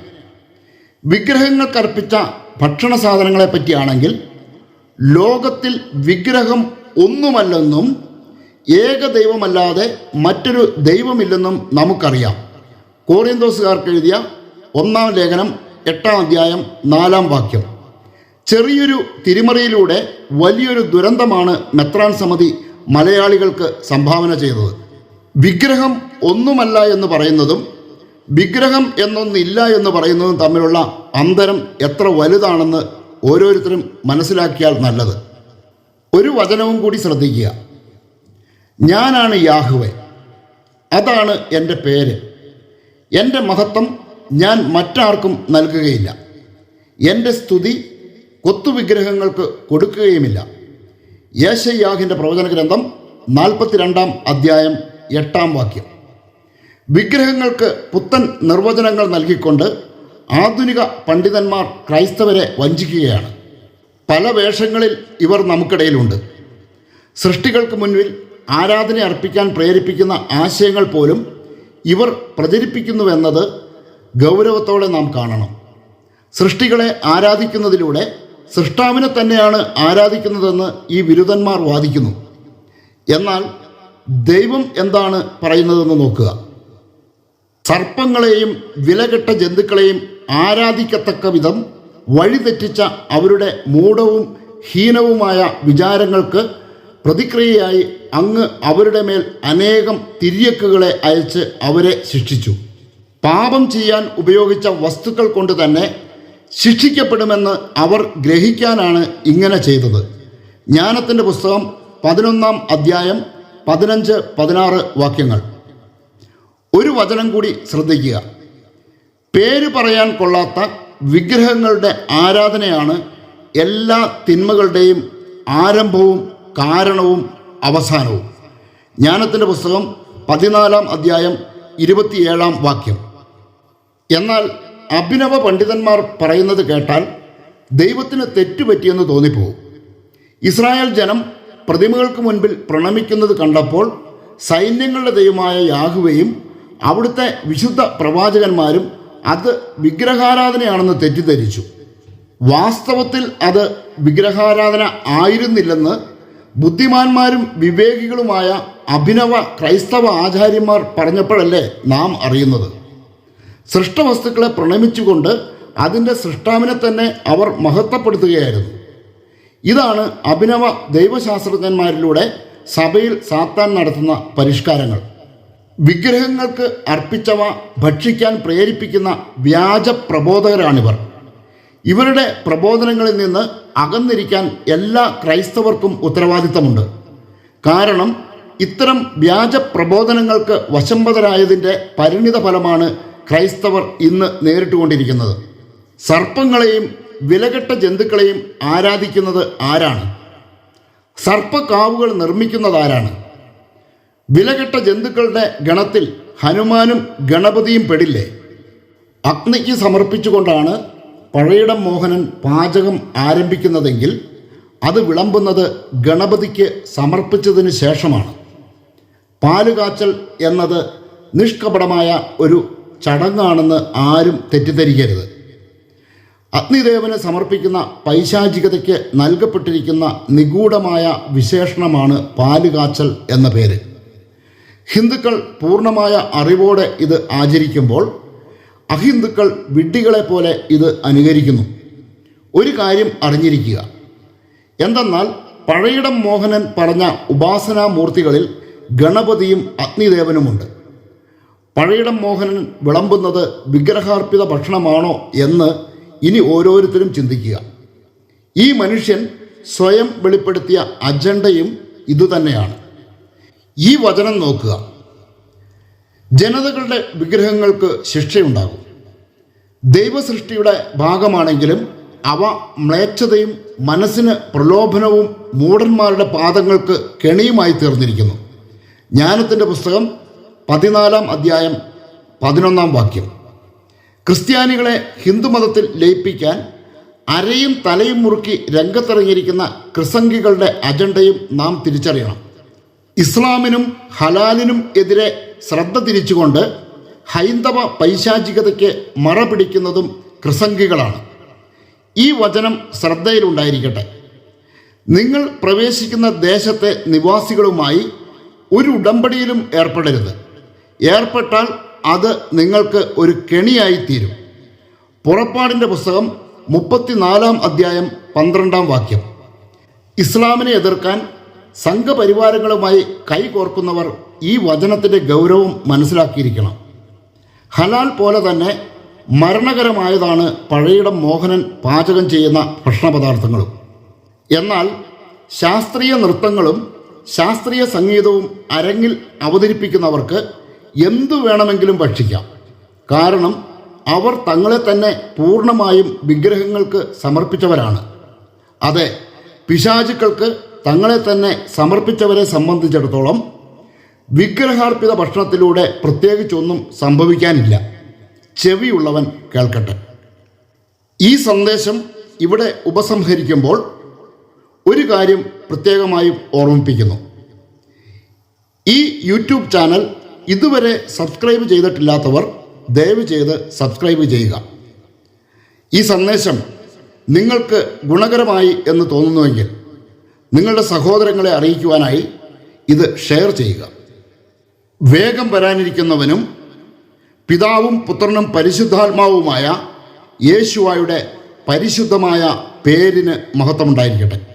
വിഗ്രഹങ്ങൾക്കർപ്പിച്ച ഭക്ഷണ സാധനങ്ങളെ പറ്റിയാണെങ്കിൽ ലോകത്തിൽ വിഗ്രഹം ഒന്നുമല്ലെന്നും ഏകദൈവമല്ലാതെ മറ്റൊരു ദൈവമില്ലെന്നും നമുക്കറിയാം. കോറിന്തോസുകാർക്ക് എഴുതിയ 1-ാം ലേഖനം 8-ാം അധ്യായം 4-ാം വാക്യം. ചെറിയൊരു തിരിമറിയിലൂടെ വലിയൊരു ദുരന്തമാണ് മെത്രാൻ സമിതി മലയാളികൾക്ക് സംഭാവന ചെയ്തത്. വിഗ്രഹം ഒന്നുമല്ല എന്ന് പറയുന്നതും വിഗ്രഹം എന്നൊന്നില്ല എന്ന് പറയുന്നതും തമ്മിലുള്ള അന്തരം എത്ര വലുതാണെന്ന് ഓരോരുത്തരും മനസ്സിലാക്കിയാൽ നല്ലത്. ഒരു വചനവും കൂടി ശ്രദ്ധിക്കുക. ഞാനാണ് യാഹ്വേ, അതാണ് എൻ്റെ പേര്. എൻ്റെ മഹത്വം ഞാൻ മറ്റാർക്കും നൽകുകയില്ല. എൻ്റെ സ്തുതി കൊത്തുവിഗ്രഹങ്ങൾക്ക് കൊടുക്കുകയുമില്ല. യേശയ്യാഹിൻ്റെ പ്രവചന ഗ്രന്ഥം 42 അധ്യായം 8 വാക്യം. വിഗ്രഹങ്ങൾക്ക് പുത്തൻ നിർവചനങ്ങൾ നൽകിക്കൊണ്ട് ആധുനിക പണ്ഡിതന്മാർ ക്രൈസ്തവരെ വഞ്ചിക്കുകയാണ്. പല വേഷങ്ങളിൽ ഇവർ നമുക്കിടയിലുണ്ട്. സൃഷ്ടികൾക്ക് മുൻപിൽ ആരാധന അർപ്പിക്കാൻ പ്രേരിപ്പിക്കുന്ന ആശയങ്ങൾ പോലും ഇവർ പ്രചരിപ്പിക്കുന്നുവെന്നത് ഗൗരവത്തോടെ നാം കാണണം. സൃഷ്ടികളെ ആരാധിക്കുന്നതിലൂടെ സൃഷ്ടാവിനെ തന്നെയാണ് ആരാധിക്കുന്നതെന്ന് ഈ വിരുദ്ധന്മാർ വാദിക്കുന്നു. എന്നാൽ ദൈവം എന്താണ് പറയുന്നതെന്ന് നോക്കുക. സർപ്പങ്ങളെയും വിലകെട്ട ജന്തുക്കളെയും ആരാധിക്കത്തക്ക വിധം വഴിതെറ്റിച്ച അവരുടെ മൂഢവും ഹീനവുമായ വിചാരങ്ങൾക്ക് പ്രതിക്രിയയായി അങ്ങ് അവരുടെ മേൽ അനേകം തിര്യക്കുകളെ അയച്ച് അവരെ ശിക്ഷിച്ചു. പാപം ചെയ്യാൻ ഉപയോഗിച്ച വസ്തുക്കൾ കൊണ്ട് തന്നെ ശിക്ഷിക്കപ്പെടുമെന്ന് അവർ ഗ്രഹിക്കാനാണ് ഇങ്ങനെ ചെയ്തത്. ജ്ഞാനത്തിൻ്റെ പുസ്തകം 11 അധ്യായം 15-16 വാക്യങ്ങൾ. ഒരു വചനം കൂടി ശ്രദ്ധിക്കുക. പേര് പറയാൻ കൊള്ളാത്ത വിഗ്രഹങ്ങളുടെ ആരാധനയാണ് എല്ലാ തിന്മകളുടെയും ആരംഭവും കാരണവും അവസാനവും. ജ്ഞാനത്തിൻ്റെ പുസ്തകം 14 അധ്യായം 27 വാക്യം. എന്നാൽ അഭിനവ പണ്ഡിതന്മാർ പറയുന്നത് കേട്ടാൽ ദൈവത്തിന് തെറ്റുപറ്റിയെന്ന് തോന്നിപ്പോകും. ഇസ്രായേൽ ജനം പ്രതിമകൾക്ക് മുൻപിൽ പ്രണമിക്കുന്നത് കണ്ടപ്പോൾ സൈന്യങ്ങളുടെ ദൈവമായ യാഹുവയും അവിടുത്തെ വിശുദ്ധ പ്രവാചകന്മാരും അത് വിഗ്രഹാരാധനയാണെന്ന് തെറ്റിദ്ധരിച്ചു. വാസ്തവത്തിൽ അത് വിഗ്രഹാരാധന ആയിരുന്നില്ലെന്ന് ബുദ്ധിമാന്മാരും വിവേകികളുമായ അഭിനവ ക്രൈസ്തവ ആചാര്യന്മാർ പറഞ്ഞപ്പോഴല്ലേ നാം അറിയുന്നത്. സൃഷ്ടവസ്തുക്കളെ പ്രണമിച്ചുകൊണ്ട് അതിൻ്റെ സൃഷ്ടാവിനെ തന്നെ അവർ മഹത്വപ്പെടുത്തുകയായിരുന്നു. ഇതാണ് അഭിനവ ദൈവശാസ്ത്രജ്ഞന്മാരിലൂടെ സഭയിൽ സാത്താൻ നടത്തുന്ന പരിഷ്കാരങ്ങൾ. വിഗ്രഹങ്ങൾക്ക് അർപ്പിച്ചവ ഭക്ഷിക്കാൻ പ്രേരിപ്പിക്കുന്ന വ്യാജ പ്രബോധകരാണിവർ. ഇവരുടെ പ്രബോധനങ്ങളിൽ നിന്ന് അകന്നിരിക്കാൻ എല്ലാ ക്രൈസ്തവർക്കും ഉത്തരവാദിത്തമുണ്ട്. കാരണം ഇത്തരം വ്യാജ പ്രബോധനങ്ങൾക്ക് വശംവദരായതിൻ്റെ പരിണിത ഫലമാണ് ക്രൈസ്തവർ ഇന്ന് നേരിട്ടുകൊണ്ടിരിക്കുന്നത്. സർപ്പങ്ങളെയും വിലകെട്ട ജന്തുക്കളെയും ആരാധിക്കുന്നത് ആരാണ്? സർപ്പക്കാവുകൾ നിർമ്മിക്കുന്നതാരാണ്? വിലകെട്ട ജന്തുക്കളുടെ ഗണത്തിൽ ഹനുമാനും ഗണപതിയും പെടില്ലേ? അഗ്നിക്ക് സമർപ്പിച്ചുകൊണ്ടാണ് പഴയിടം മോഹനൻ പാചകം ആരംഭിക്കുന്നതെങ്കിൽ അത് വിളമ്പുന്നത് ഗണപതിക്ക് സമർപ്പിച്ചതിന് ശേഷമാണ്. പാലുകാച്ചൽ എന്നത് നിഷ്കപടമായ ഒരു ചടങ്ങാണെന്ന് ആരും തെറ്റിദ്ധരിക്കരുത്. അഗ്നിദേവന് സമർപ്പിക്കുന്ന പൈശാചികതയ്ക്ക് നൽകപ്പെട്ടിരിക്കുന്ന നിഗൂഢമായ വിശേഷണമാണ് പാലുകാച്ചൽ എന്ന പേര്. ഹിന്ദുക്കൾ പൂർണ്ണമായ അറിവോടെ ഇത് ആചരിക്കുമ്പോൾ അഹിന്ദുക്കൾ വിഡ്ഢികളെ പോലെ ഇത് അനുകരിക്കുന്നു. ഒരു കാര്യം അറിഞ്ഞിരിക്കുക. എന്തെന്നാൽ പഴയിടം മോഹനൻ പറഞ്ഞ ഉപാസനാമൂർത്തികളിൽ ഗണപതിയും അഗ്നിദേവനുമുണ്ട്. പഴയിടം മോഹനൻ വിളമ്പുന്നത് വിഗ്രഹാർപ്പിത ഭക്ഷണമാണോ എന്ന് ഇനി ഓരോരുത്തരും ചിന്തിക്കുക. ഈ മനുഷ്യൻ സ്വയം വെളിപ്പെടുത്തിയ അജണ്ടയും ഇതുതന്നെയാണ്. ഈ വചനം നോക്കുക. ജനതകളുടെ വിഗ്രഹങ്ങൾക്ക് ശിക്ഷയുണ്ടാകും. ദൈവസൃഷ്ടിയുടെ ഭാഗമാണെങ്കിലും അവ മ്ലേച്ഛതയും മനസ്സിന് പ്രലോഭനവും മൂഢന്മാരുടെ പാദങ്ങൾക്ക് കെണിയുമായി തീർന്നിരിക്കുന്നു. ജ്ഞാനത്തിൻ്റെ പുസ്തകം 14 അധ്യായം 11 വാക്യം. ക്രിസ്ത്യാനികളെ ഹിന്ദുമതത്തിൽ ലയിപ്പിക്കാൻ അരയും തലയും മുറുക്കി രംഗത്തിറങ്ങിയിരിക്കുന്ന ക്രിസംഗികളുടെ അജണ്ടയും നാം തിരിച്ചറിയണം. ഇസ്ലാമിനും ഹലാലിനും എതിരെ ശ്രദ്ധ തിരിച്ചുകൊണ്ട് ഹൈന്ദവ പൈശാചികതയ്ക്ക് മറ പിടിക്കുന്നതും ക്രിസംഗികളാണ്. ഈ വചനം ശ്രദ്ധയിലുണ്ടായിരിക്കട്ടെ. നിങ്ങൾ പ്രവേശിക്കുന്ന ദേശത്തെ നിവാസികളുമായി ഒരു ഉടമ്പടിയിലും ഏർപ്പെടരുത്. ഏർപ്പെട്ടാൽ അത് നിങ്ങൾക്ക് ഒരു കെണിയായിത്തീരും. പുറപ്പാടിൻ്റെ പുസ്തകം 34 അധ്യായം 12 വാക്യം. ഇസ്ലാമിനെ എതിർക്കാൻ സംഘപരിവാരങ്ങളുമായി കൈകോർക്കുന്നവർ ഈ വചനത്തിൻ്റെ ഗൗരവം മനസ്സിലാക്കിയിരിക്കണം. ഹലാൽ പോലെ തന്നെ മരണകരമായതാണ് പഴയിടം മോഹനൻ പാചകം ചെയ്യുന്ന ഭക്ഷണപദാർത്ഥങ്ങളും. എന്നാൽ ശാസ്ത്രീയ നൃത്തങ്ങളും ശാസ്ത്രീയ സംഗീതവും അരങ്ങിൽ അവതരിപ്പിക്കുന്നവർക്ക് എന്തു വേണമെങ്കിലും ഭക്ഷിക്കാം. കാരണം അവർ തങ്ങളെ തന്നെ പൂർണ്ണമായും വിഗ്രഹങ്ങൾക്ക് സമർപ്പിച്ചവരാണ്. അതെ, പിശാചുക്കൾക്ക് തങ്ങളെ തന്നെ സമർപ്പിച്ചവരെ സംബന്ധിച്ചിടത്തോളം വിഗ്രഹാർപ്പിത ഭക്ഷണത്തിലൂടെ പ്രത്യേകിച്ചൊന്നും സംഭവിക്കാനില്ല. ചെവിയുള്ളവൻ കേൾക്കട്ടെ. ഈ സന്ദേശം ഇവിടെ ഉപസംഹരിക്കുമ്പോൾ ഒരു കാര്യം പ്രത്യേകമായും ഓർമ്മിപ്പിക്കുന്നു. ഈ യൂട്യൂബ് ചാനൽ ഇതുവരെ സബ്സ്ക്രൈബ് ചെയ്തിട്ടില്ലാത്തവർ ദയവ് ചെയ്ത് സബ്സ്ക്രൈബ് ചെയ്യുക. ഈ സന്ദേശം നിങ്ങൾക്ക് ഗുണകരമായി എന്ന് തോന്നുന്നുവെങ്കിൽ നിങ്ങളുടെ സഹോദരങ്ങളെ അറിയിക്കുവാനായി ഇത് ഷെയർ ചെയ്യുക. വേഗം വരാനിരിക്കുന്നവനും പിതാവും പുത്രനും പരിശുദ്ധാത്മാവുമായ യേശുവായുടെ പരിശുദ്ധമായ പേരിന് മഹത്വമുണ്ടായിരിക്കട്ടെ.